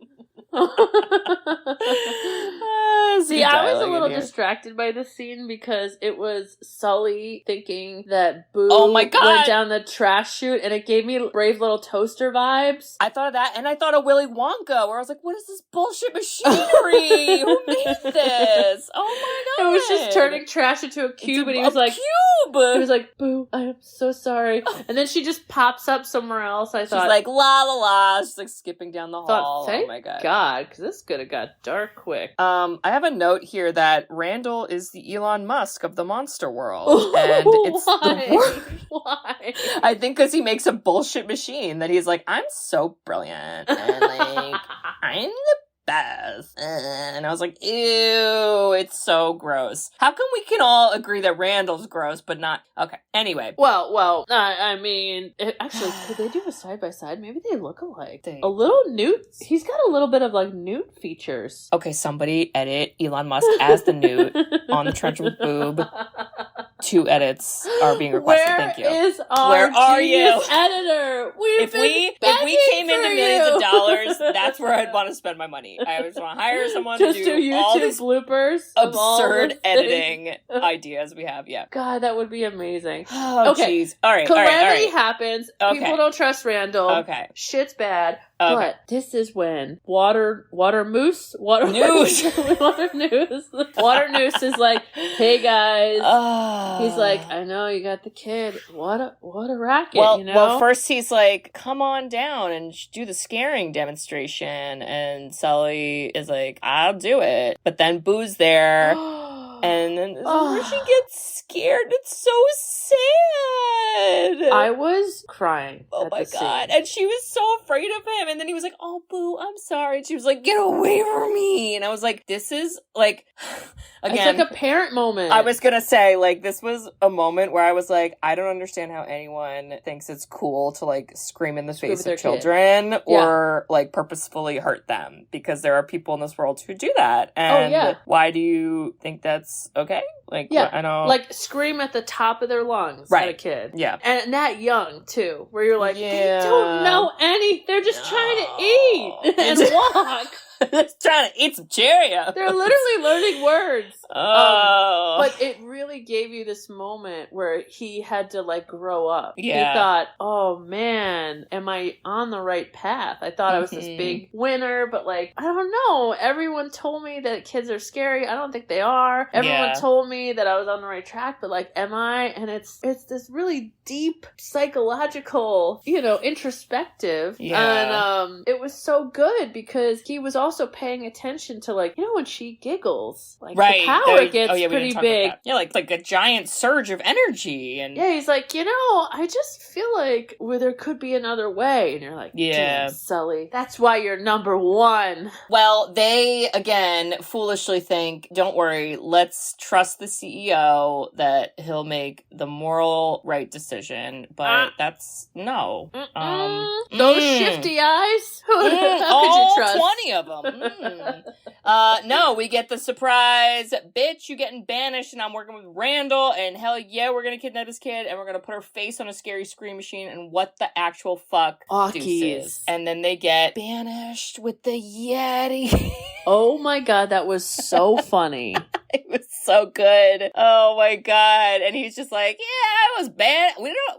Speaker 1: See, I was a little distracted by this scene because it was Sully thinking that Boo went down the trash chute, and it gave me Brave Little Toaster vibes.
Speaker 2: I thought of that, and I thought of Willy Wonka, where I was like, what is this bullshit machinery? Who made this? Oh my god.
Speaker 1: It was just turning trash into a cube, and he was like, he was like, Boo, I am so sorry. And then she just pops up somewhere else. She's
Speaker 2: like, la la la. She's like skipping down the hall.
Speaker 1: Thank
Speaker 2: oh my god.
Speaker 1: Because this could have got dark quick.
Speaker 2: I have a note here that Randall is the Elon Musk of the monster world. And it's
Speaker 1: Why?
Speaker 2: I think because he makes a bullshit machine that he's like, I'm so brilliant. And like, I'm the best. And I was like, ew, it's so gross. How come we can all agree that Randall's gross, but not... Okay, anyway.
Speaker 1: Well, I mean, actually, could they do a side-by-side? Maybe they look alike. A little newt. He's got a little bit of, like, newt features.
Speaker 2: Okay, somebody edit Elon Musk as the newt on the Trench with Boob. 2 edits are being requested. Thank you.
Speaker 1: Where are you, editor?
Speaker 2: If we came into millions of dollars, that's where I'd want to spend my money. I just want to hire someone to do
Speaker 1: YouTube
Speaker 2: all these
Speaker 1: bloopers,
Speaker 2: absurd editing ideas we have. Yeah,
Speaker 1: God, that would be amazing.
Speaker 2: Oh, jeez. All right,
Speaker 1: Calamity happens.
Speaker 2: Okay.
Speaker 1: People don't trust Randall.
Speaker 2: Okay,
Speaker 1: shit's bad. But this is when Water Noose Water Noose is like, hey guys. He's like, I know you got the kid. What a racket, you know?
Speaker 2: Well, first he's like, come on down and do the scaring demonstration. And Sully is like, I'll do it. But then Boo's there. And then this is where she gets scared. It's so sad.
Speaker 1: I was crying.
Speaker 2: Oh my God. And she was so afraid of him. And then he was like, oh, Boo, I'm sorry. And she was like, get away from me. And I was like, this is like, again.
Speaker 1: It's like a parent moment.
Speaker 2: I was going to say, like, this was a moment where I was like, I don't understand how anyone thinks it's cool to, like, scream in the face of children or, like, purposefully hurt them. Because there are people in this world who do that. And why do you think that's okay? Like, I don't... Like,
Speaker 1: scream at the top of their lungs at a kid.
Speaker 2: Yeah.
Speaker 1: And that young, too. Where you're like, they don't know any... They're just trying to eat and walk.
Speaker 2: Just trying to eat some Cheerios.
Speaker 1: They're literally learning words. But it really gave you this moment where he had to, like, grow up.
Speaker 2: Yeah.
Speaker 1: He thought, oh, man, am I on the right path? I thought I was this big winner, but, like, I don't know. Everyone told me that kids are scary. I don't think they are. Everyone told me that I was on the right track, but, like, am I? And it's this really deep psychological, you know, introspective.
Speaker 2: Yeah.
Speaker 1: And it was so good because he was also paying attention to, like, you know, when she giggles, like, the power gets pretty big.
Speaker 2: Yeah, like a giant surge of energy. And
Speaker 1: yeah, he's like, you know, I just feel like there could be another way. And you're like, damn, Sully, that's why you're number one.
Speaker 2: Well, they, again, foolishly think, don't worry, let's trust the CEO that he'll make the moral right decision. But that's, no.
Speaker 1: Those shifty eyes? How could you trust?
Speaker 2: 20 of them. No, we get the surprise, bitch, you getting banished and I'm working with Randall and hell yeah, we're gonna kidnap this kid and we're gonna put her face on a scary scream machine and what the actual fuck deuces. And then they get banished with the Yeti.
Speaker 1: Oh my God, that was so funny.
Speaker 2: It was so good. Oh my God. And he's just like, yeah, I was banned.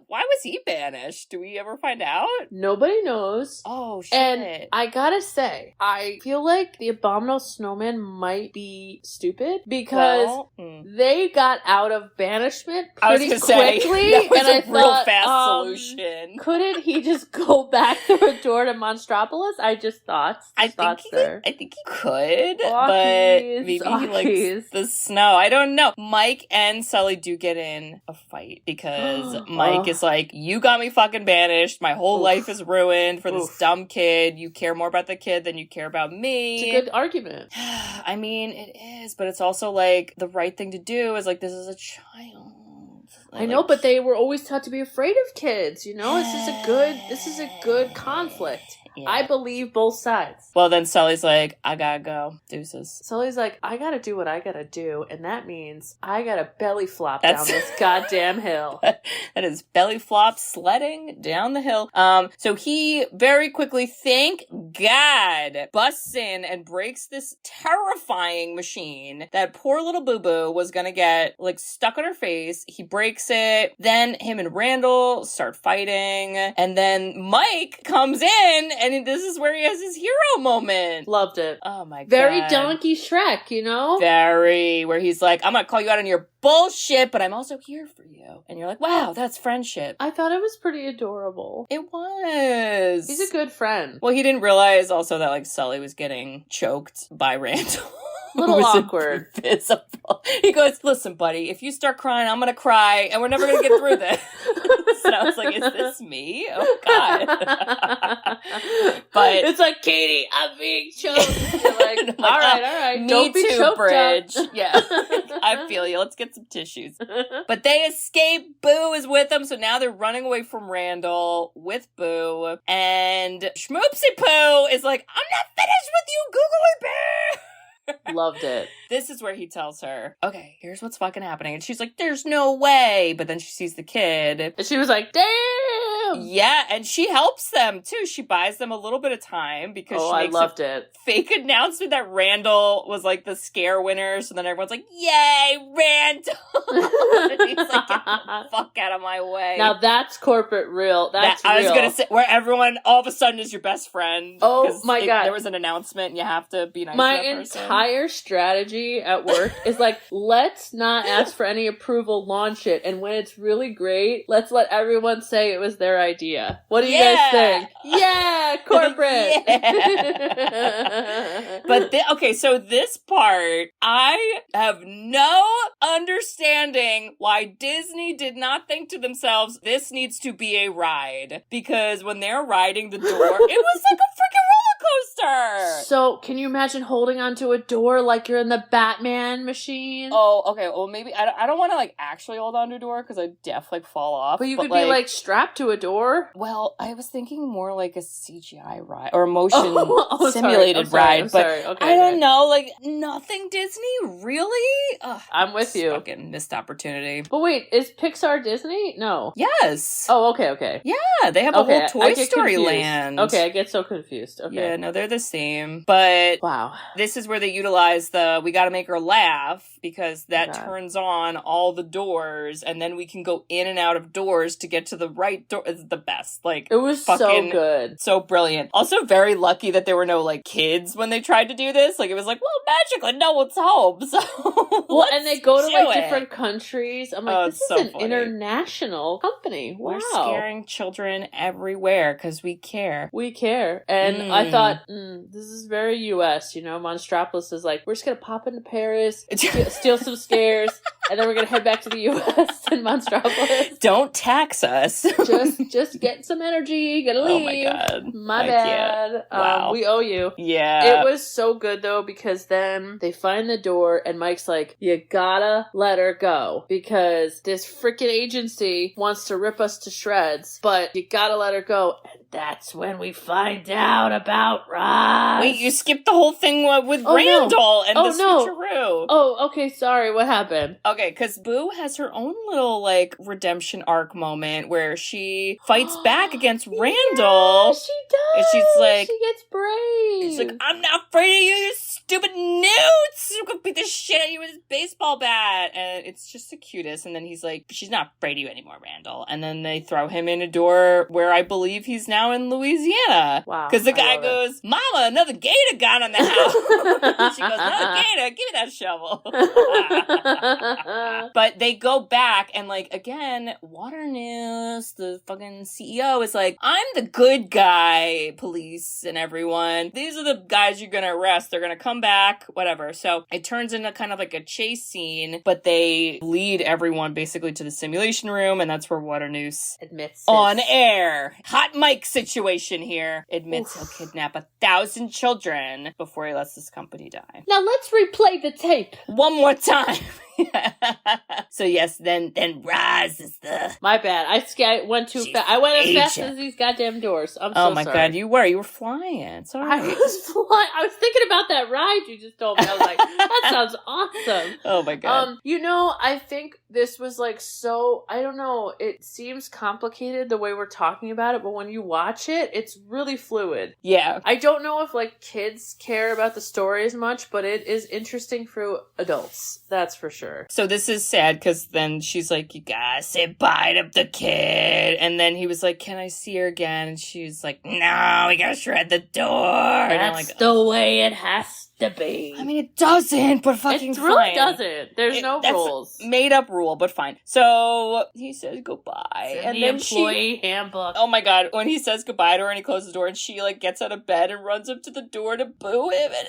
Speaker 2: Why was he banished? Do we ever find out?
Speaker 1: Nobody knows.
Speaker 2: Oh, shit.
Speaker 1: And I gotta say, I feel like the Abominable Snowman might be stupid because they got out of banishment pretty quickly.
Speaker 2: That was
Speaker 1: and
Speaker 2: a real fast solution.
Speaker 1: Couldn't he just go back through a door to Monstropolis? I just thought.
Speaker 2: I think he could, but maybe he likes the snow. I don't know. Mike and Sully do get in a fight because Mike is like, you got me fucking banished. My whole life is ruined for this dumb kid. You care more about the kid than you care about me.
Speaker 1: It's a good argument.
Speaker 2: I mean, it is, but it's also like the right thing to do is like, this is a child.
Speaker 1: I know, but they were always taught to be afraid of kids, you know? This is a good conflict. Yeah. I believe both sides.
Speaker 2: Well, then Sully's like, I gotta go. Deuces.
Speaker 1: Sully's like, I gotta do what I gotta do, and that means I gotta belly flop down this goddamn hill.
Speaker 2: That is belly flop sledding down the hill. So he very quickly, thank God, busts in and breaks this terrifying machine that poor little Boo-Boo was gonna get, like, stuck on her face. He breaks it. Then him and Randall start fighting. And then Mike comes in, and this is where he has his hero moment.
Speaker 1: Loved it.
Speaker 2: Oh my God.
Speaker 1: Very Donkey Shrek, you know?
Speaker 2: Very. Where he's like, I'm gonna call you out on your bullshit, but I'm also here for you. And you're like, wow, that's friendship.
Speaker 1: I thought it was pretty adorable.
Speaker 2: It was.
Speaker 1: He's a good friend.
Speaker 2: Well, he didn't realize also that, like, Sully was getting choked by Randall.
Speaker 1: Little awkward.
Speaker 2: Visible. He goes, listen, buddy, if you start crying, I'm gonna cry, and we're never gonna get through this. And I was like, is this me? Oh, God. But
Speaker 1: it's like, Katie, I'm being choked. You're like, all right.
Speaker 2: Me
Speaker 1: Don't be
Speaker 2: too,
Speaker 1: choked
Speaker 2: Bridge.
Speaker 1: up.
Speaker 2: Yeah. I feel you. Let's get some tissues. But they escape. Boo is with them, so now they're running away from Randall with Boo. And Schmoopsy Poo is like, I'm not finished with you, Googly Bear.
Speaker 1: Loved it.
Speaker 2: This is where he tells her, okay, here's what's fucking happening. And she's like, there's no way. But then she sees the kid.
Speaker 1: And she was like, damn. him.
Speaker 2: Yeah, and she helps them too. She buys them a little bit of time because she makes
Speaker 1: I loved it.
Speaker 2: fake announcement that Randall was like the scare winner. So then everyone's like, "Yay, Randall!" And he's like, "Get the fuck out of my way."
Speaker 1: Now that's corporate real. That's real.
Speaker 2: I was gonna say where everyone all of a sudden is your best friend.
Speaker 1: Oh my God.
Speaker 2: There was an announcement and you have to be nice
Speaker 1: My
Speaker 2: to that person.
Speaker 1: entire strategy at work is like, let's not ask for any approval, launch it, and when it's really great, let's let everyone say it was their idea. What do you guys think? Yeah, corporate.
Speaker 2: But okay, so this part, I have no understanding why Disney did not think to themselves, this needs to be a ride. Because when they're riding the door, it was like a freaking roller coaster.
Speaker 1: So, can you imagine holding onto a door like you're in the Batman machine?
Speaker 2: Oh, okay. Well, maybe I don't want to like actually hold on to a door because I definitely fall off.
Speaker 1: But you could be like strapped to a door.
Speaker 2: Well, I was thinking more like a CGI ride or a motion simulated ride. But I don't know, like nothing Disney really. Ugh,
Speaker 1: I'm with you.
Speaker 2: Fucking missed opportunity.
Speaker 1: But wait, is Pixar Disney? No.
Speaker 2: Yes.
Speaker 1: Oh, okay.
Speaker 2: Yeah, they have a whole Toy Story land.
Speaker 1: Okay, I get so confused. Okay.
Speaker 2: Yeah, no, they're the same. But
Speaker 1: wow,
Speaker 2: this is where they utilize we gotta make her laugh because that turns on all the doors and then we can go in and out of doors to get to the right door. It's the best. Like,
Speaker 1: it was so good.
Speaker 2: So brilliant. Also very lucky that there were no like kids when they tried to do this. Like it was like, well, magically no one's home. So
Speaker 1: well, and they go to like different countries. I'm like, this is an
Speaker 2: funny.
Speaker 1: International company. Wow.
Speaker 2: We're scaring children everywhere because we care.
Speaker 1: We care. And I thought, this is very US, you know, Monstropolis is like, we're just gonna pop into Paris, steal some scares, and then we're gonna head back to the US and Monstropolis.
Speaker 2: Don't tax us.
Speaker 1: just get some energy, gotta leave.
Speaker 2: Oh my God.
Speaker 1: My bad.
Speaker 2: Wow.
Speaker 1: We owe you.
Speaker 2: Yeah.
Speaker 1: It was so good though, because then they find the door and Mike's like, you gotta let her go because this freaking agency wants to rip us to shreds, but you gotta let her go. And that's when we find out about Roz.
Speaker 2: Wait, you skipped the whole thing with Randall and the switcheroo.
Speaker 1: Oh, okay, sorry. What happened?
Speaker 2: Okay, because Boo has her own little, like, redemption arc moment where she fights back against Randall.
Speaker 1: Yeah, she does.
Speaker 2: And she's like...
Speaker 1: She gets brave.
Speaker 2: She's like, I'm not afraid of you, you stupid newts! I'm gonna beat the shit out of you with this baseball bat. And it's just the cutest. And then he's like, she's not afraid of you anymore, Randall. And then they throw him in a door where I believe he's now in Louisiana.
Speaker 1: Wow.
Speaker 2: Because the guy goes, Mama, another gator got on the house. She goes, another gator, give me that shovel. But they go back and like, again, Water News, the fucking CEO is like, I'm the good guy, police and everyone. These are the guys you're gonna arrest. They're gonna come back, whatever. So it turns into kind of like a chase scene, but they lead everyone basically to the simulation room, and that's where Water News
Speaker 1: admits
Speaker 2: on air. Hot mic situation here. Admits he'll kidnap 1,000 children before he lets this company die.
Speaker 1: Now let's replay the tape
Speaker 2: one more time. So yes, then Roz is the...
Speaker 1: My bad. I went too fast. I went as fast as these goddamn doors. I'm so sorry.
Speaker 2: Oh my God, you were flying. Sorry.
Speaker 1: I was flying. I was thinking about that ride you just told me. I was like, that sounds awesome.
Speaker 2: Oh my God.
Speaker 1: You know, I think this was like so, I don't know, it seems complicated the way we're talking about it, but when you watch it, it's really fluid.
Speaker 2: Yeah.
Speaker 1: I don't know if like kids care about the story as much, but it is interesting for adults. That's for sure.
Speaker 2: So this is sad because then she's like, you gotta say bye to the kid. And then he was like, can I see her again? And she's like, no, we gotta shred the door.
Speaker 1: That's the way it has to be.
Speaker 2: I mean, it doesn't, but fucking
Speaker 1: it really
Speaker 2: fine.
Speaker 1: doesn't. There's no rules.
Speaker 2: Made up rule, but fine. So he says goodbye.
Speaker 1: And the then employee handbook.
Speaker 2: Oh my God. When he says goodbye to her and he closes the door and she like gets out of bed and runs up to the door to boo him in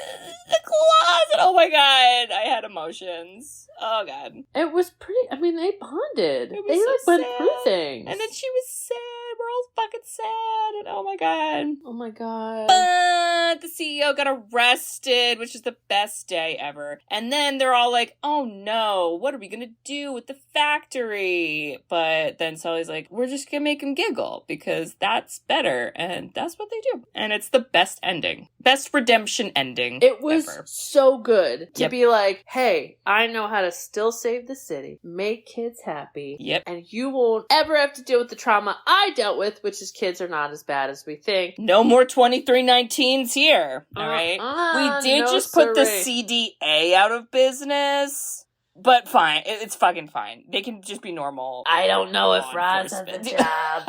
Speaker 2: the closet. Oh my God. I had emotions. Oh God.
Speaker 1: It was pretty, I mean, they bonded. They
Speaker 2: so
Speaker 1: like went through things.
Speaker 2: And then she was sad. We're all fucking sad. And oh my God.
Speaker 1: Oh my God.
Speaker 2: But the CEO got arrested, which is the best day ever. And then they're all like, oh no, what are we gonna do with the factory? But then Sully's like, we're just gonna make him giggle because that's better. And that's what they do. And it's the best ending. Best redemption ending.
Speaker 1: It was
Speaker 2: ever.
Speaker 1: So good to be like, hey, I know how to still save the city, make kids happy.
Speaker 2: Yep.
Speaker 1: And you won't ever have to deal with the trauma I dealt with, which is kids are not as bad as we think.
Speaker 2: No more 2319s here. All right. We did just put the CDA out of business. But fine. It's fucking fine. They can just be normal.
Speaker 1: I don't know if Roz has a job.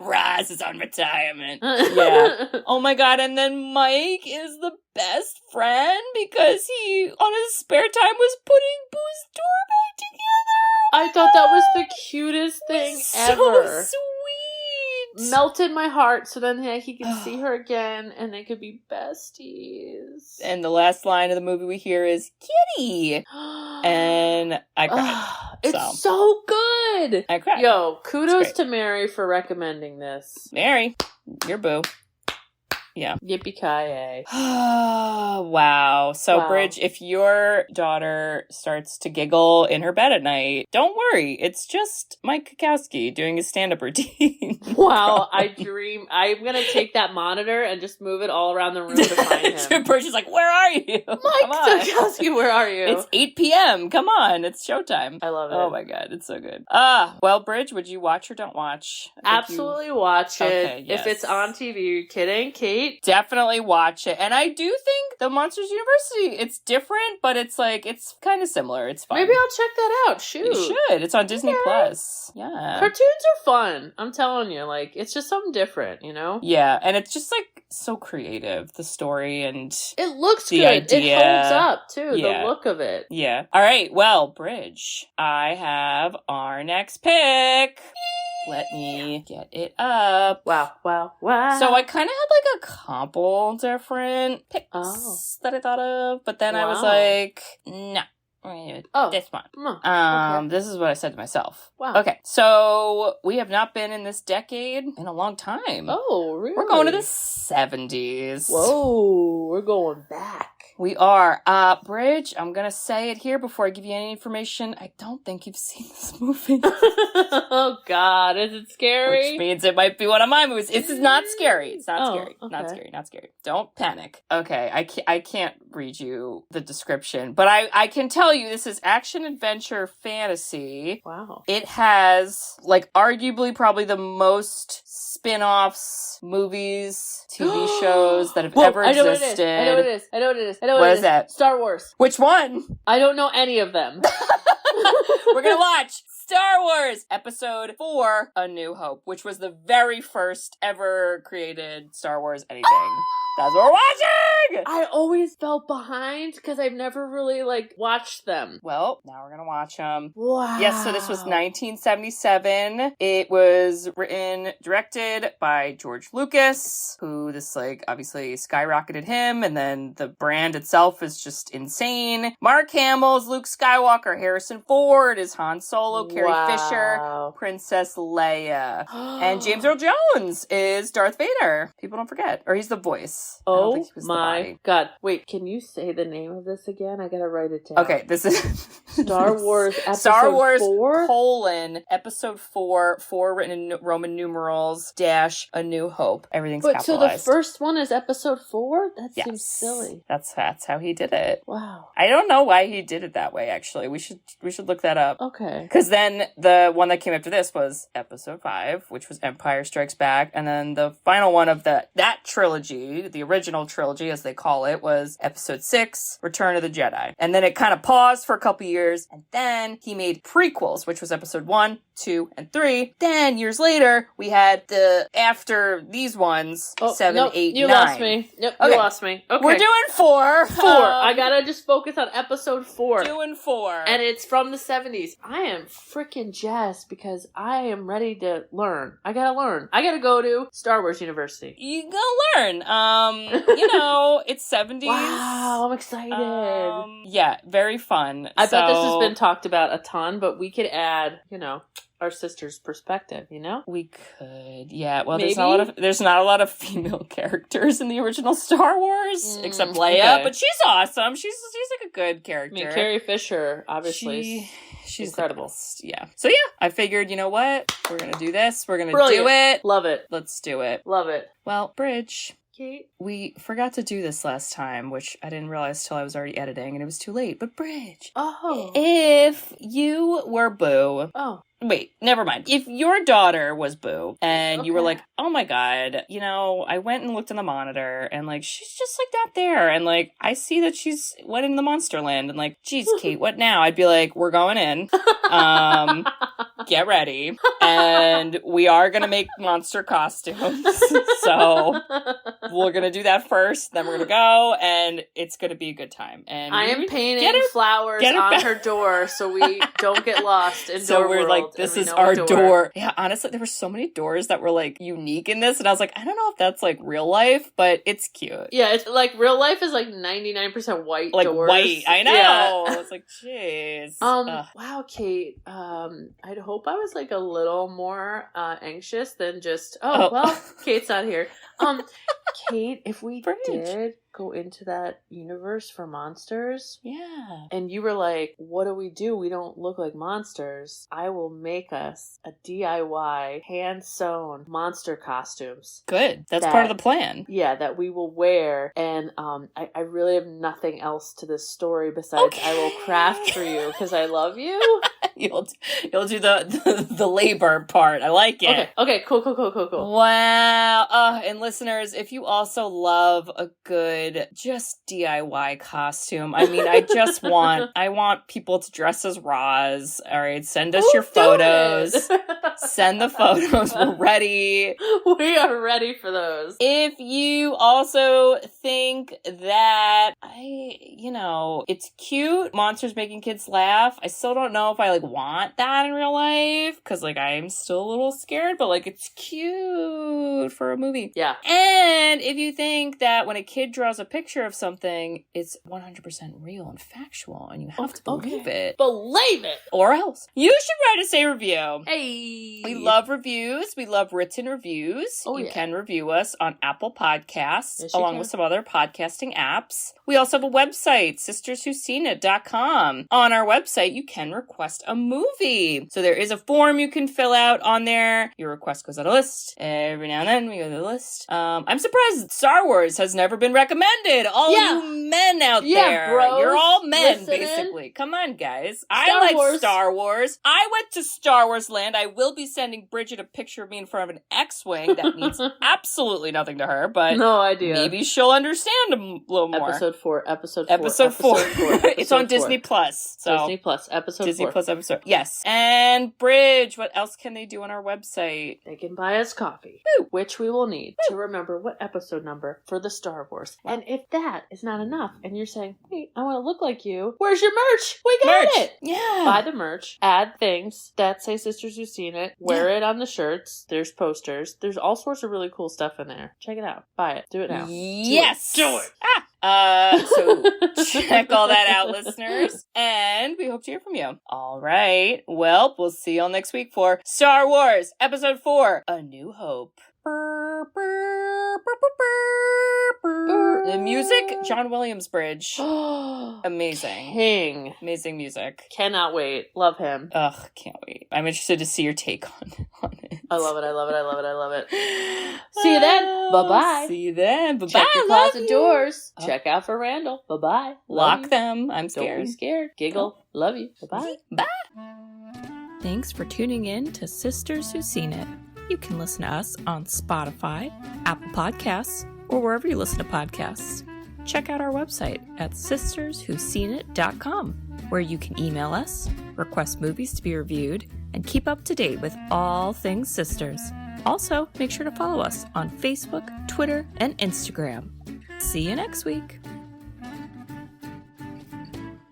Speaker 2: Roz is on retirement. Yeah. Oh my god, and then Mike is the best friend because he, on his spare time, was putting Boo's door back together.
Speaker 1: I thought that was the cutest thing ever.
Speaker 2: So sweet.
Speaker 1: Melted my heart, so then he could see her again and they could be besties.
Speaker 2: And the last line of the movie we hear is Kitty. And I cried.
Speaker 1: It's so good.
Speaker 2: I cried.
Speaker 1: Yo, kudos to Mary for recommending this.
Speaker 2: Mary, you're Boo. Yeah.
Speaker 1: Yippee-ki-yay.
Speaker 2: Wow. So,
Speaker 1: Wow.
Speaker 2: Bridge, if your daughter starts to giggle in her bed at night, don't worry. It's just Mike Wazowski doing his stand-up routine.
Speaker 1: Wow, I'm going to take that monitor and just move it all around the room to find him.
Speaker 2: Bridge is like, where are you?
Speaker 1: Mike Wazowski, where are you?
Speaker 2: It's 8 p.m. Come on. It's showtime.
Speaker 1: I love it.
Speaker 2: Oh my god, it's so good. Well, Bridge, would you watch or don't watch?
Speaker 1: Absolutely watch it.
Speaker 2: Okay, yes.
Speaker 1: If it's on TV, you kidding, Kate?
Speaker 2: Definitely watch it. And I do think the Monsters University, it's different, but it's kind of similar. It's fun.
Speaker 1: Maybe I'll check that out. Shoot.
Speaker 2: You should. It's on Disney Plus. Yeah.
Speaker 1: Cartoons are fun. I'm telling you. It's just something different, you know?
Speaker 2: Yeah. And it's just so creative, the story and
Speaker 1: it looks
Speaker 2: the
Speaker 1: good.
Speaker 2: idea.
Speaker 1: It holds up too,
Speaker 2: Yeah.
Speaker 1: the look of it.
Speaker 2: Yeah. All right. Well, Bridge, I have our next pick. Let me get it up.
Speaker 1: Wow.
Speaker 2: So I kind of had a couple different picks that I thought of, but then I was like, no. This one.
Speaker 1: Okay.
Speaker 2: This is what I said to myself.
Speaker 1: Wow.
Speaker 2: Okay, so we have not been in this decade in a long time.
Speaker 1: Oh, really?
Speaker 2: We're going to the 70s.
Speaker 1: Whoa, we're going back.
Speaker 2: We are. Bridge, I'm gonna say it here before I give you any information. I don't think you've seen this movie.
Speaker 1: Oh God, is it scary?
Speaker 2: Which means it might be one of my movies. This is not scary. It's not scary.
Speaker 1: Okay.
Speaker 2: Not scary. Don't panic. Okay, I can't read you the description, but I can tell you this is action, adventure, fantasy.
Speaker 1: Wow.
Speaker 2: It has, arguably probably the most spin-offs, movies, TV shows that have ever existed.
Speaker 1: I know what it is.
Speaker 2: What is that?
Speaker 1: Star Wars.
Speaker 2: Which one?
Speaker 1: I don't know any of them.
Speaker 2: We're gonna watch Star Wars Episode 4, A New Hope, which was the very first ever created Star Wars anything. That's what we're watching!
Speaker 1: I always felt behind because I've never really, watched them.
Speaker 2: Well, now we're gonna watch them.
Speaker 1: Wow.
Speaker 2: Yes, so this was 1977. It was written, directed by George Lucas, who obviously skyrocketed him, and then the brand itself is just insane. Mark Hamill is Luke Skywalker, Harrison Ford is Han Solo, Carrie Fisher, Princess Leia. And James Earl Jones is Darth Vader. People don't forget. Or he's the voice.
Speaker 1: Oh my God. Wait, can you say the name of this again? I gotta write it down.
Speaker 2: Okay, this is
Speaker 1: Star Wars Episode
Speaker 2: Star Wars
Speaker 1: 4?
Speaker 2: Episode 4 written in Roman numerals - A New Hope. Everything's capitalized.
Speaker 1: So the first one is Episode 4? That seems silly.
Speaker 2: That's how he did it.
Speaker 1: Wow.
Speaker 2: I don't know why he did it that way, actually. We should look that up.
Speaker 1: Okay.
Speaker 2: Because then the one that came after this was Episode 5, which was Empire Strikes Back, and then the final one of that trilogy, the original trilogy as they call it, was Episode 6, Return of the Jedi. And then it kind of paused for a couple years, and then he made prequels, which was Episode 1, 2, and 3. Then years later, we had after these ones, 7, 8, 9.
Speaker 1: You lost me. Yep,
Speaker 2: okay.
Speaker 1: You lost me. Okay.
Speaker 2: We're doing 4.
Speaker 1: 4. I gotta just focus on Episode 4.
Speaker 2: Doing 4.
Speaker 1: And it's from the 70s. I am freaking jazzed because I am ready to learn. I gotta learn. I gotta go to Star Wars University.
Speaker 2: You gonna learn. It's 70s.
Speaker 1: Wow, I'm excited.
Speaker 2: Yeah, very fun.
Speaker 1: I bet this has been talked about a ton, but we could add, our sister's perspective,
Speaker 2: We could, yeah. Well,
Speaker 1: Maybe?
Speaker 2: there's not a lot of female characters in the original Star Wars, except Leia, but she's awesome. She's a good character.
Speaker 1: I mean, Carrie Fisher, obviously,
Speaker 2: she's
Speaker 1: incredible.
Speaker 2: Yeah. So yeah, I figured, you know what? We're gonna do this. We're gonna
Speaker 1: Brilliant.
Speaker 2: do it.
Speaker 1: Love it.
Speaker 2: Let's do it.
Speaker 1: Love it.
Speaker 2: Well, Bridge,
Speaker 1: Kate?
Speaker 2: We forgot to do this last time, which I didn't realize till I was already editing, and it was too late. But Bridge, if you were Boo...
Speaker 1: Oh.
Speaker 2: Wait, never mind. If your daughter was Boo and you were
Speaker 1: Okay.
Speaker 2: like, oh my God, you know, I went and looked in the monitor and like, she's just like not there. And like, I see that she's went in the monster land and like, geez, Kate, what now? I'd be like, we're going in. Get ready. And we are going to make monster costumes. So we're going to do that first. Then we're going to go and it's going to be a good time. And
Speaker 1: I am painting flowers on her door so we don't get lost in
Speaker 2: so
Speaker 1: door
Speaker 2: we're
Speaker 1: world,
Speaker 2: like, this is our door. Yeah, honestly, there were so many doors that were like unique in this. And I was like, I don't know if that's like real life, but it's cute.
Speaker 1: Yeah, it's like real life is like 99% white
Speaker 2: like
Speaker 1: doors.
Speaker 2: White, I know.
Speaker 1: Yeah.
Speaker 2: I was like, jeez.
Speaker 1: Wow, Kate. I'd hope I was like a little more anxious than just, well, Kate's not here. Kate, if we did go into that universe for monsters, and you were like, what do? We don't look like monsters. I will make us a DIY hand-sewn monster costumes.
Speaker 2: Good. That's part of the plan.
Speaker 1: Yeah, that we will wear. And I really have nothing else to this story besides I will craft for you because I love you.
Speaker 2: You'll do the labor part. I like it.
Speaker 1: Okay, cool.
Speaker 2: Wow. And listeners, if you also love a good just DIY costume, I mean, I want people to dress as Roz. All right, send us your photos. Send the photos. We're ready.
Speaker 1: We are ready for those.
Speaker 2: If you also think that it's cute, monsters making kids laugh, I still don't know if I want that in real life because I'm still a little scared, but it's cute for a movie.
Speaker 1: Yeah.
Speaker 2: And if you think that when a kid draws a picture of something, it's 100% real and factual and you have to believe it.
Speaker 1: Believe it!
Speaker 2: Or else. You should write us a review.
Speaker 1: Hey!
Speaker 2: We love reviews. We love written reviews. You can review us on Apple Podcasts along with some other podcasting apps. We also have a website, sisterswhoseenit.com. On our website, you can request a movie. So there is a form you can fill out on there. Your request goes on a list. Every now and then we go to the list. I'm surprised Star Wars has never been recommended. All you men out there.
Speaker 1: Bros,
Speaker 2: you're all men,
Speaker 1: listening.
Speaker 2: basically. Come on, guys. I like Star Wars. I went to Star Wars land. I will be sending Bridget a picture of me in front of an X-Wing. That means absolutely nothing to her, but
Speaker 1: no idea.
Speaker 2: Maybe she'll understand a little more.
Speaker 1: Episode 4.
Speaker 2: It's on Disney Plus. So
Speaker 1: Disney Plus, episode
Speaker 2: Disney
Speaker 1: 4.
Speaker 2: Plus episode. Yes. And Bridge, what else can they do on our website?
Speaker 1: They can buy us coffee, which we will need to remember what episode number for the Star Wars. And if that is not enough, and you're saying, wait, I want to look like you, where's your merch? We got it!
Speaker 2: Yeah.
Speaker 1: Buy the merch, add things that say Sisters Who've Seen It, wear it on the shirts, there's posters, there's all sorts of really cool stuff in there. Check it out. Buy it. Do it now.
Speaker 2: Yes!
Speaker 1: Do it!
Speaker 2: So check all that out, listeners. And we hope to hear from you. All right. Well, we'll see you all next week for Star Wars Episode 4, A New Hope. The music, John Williams Bridge. Amazing.
Speaker 1: King.
Speaker 2: Amazing music.
Speaker 1: Cannot wait. Love him.
Speaker 2: Ugh, can't wait. I'm interested to see your take on it.
Speaker 1: I love it. See you then. Bye-bye.
Speaker 2: See you then. Bye-bye.
Speaker 1: Check your closet doors. Check out for Randall. Bye-bye.
Speaker 2: Lock them. I'm scared.
Speaker 1: Don't be scared. Giggle. Love you. Bye-bye.
Speaker 2: Bye. Thanks for tuning in to Sisters Who've Seen It. You can listen to us on Spotify, Apple Podcasts, or wherever you listen to podcasts. Check out our website at sisterswhoseenit.com, where you can email us, request movies to be reviewed, and keep up to date with all things sisters. Also, make sure to follow us on Facebook, Twitter, and Instagram. See you next week.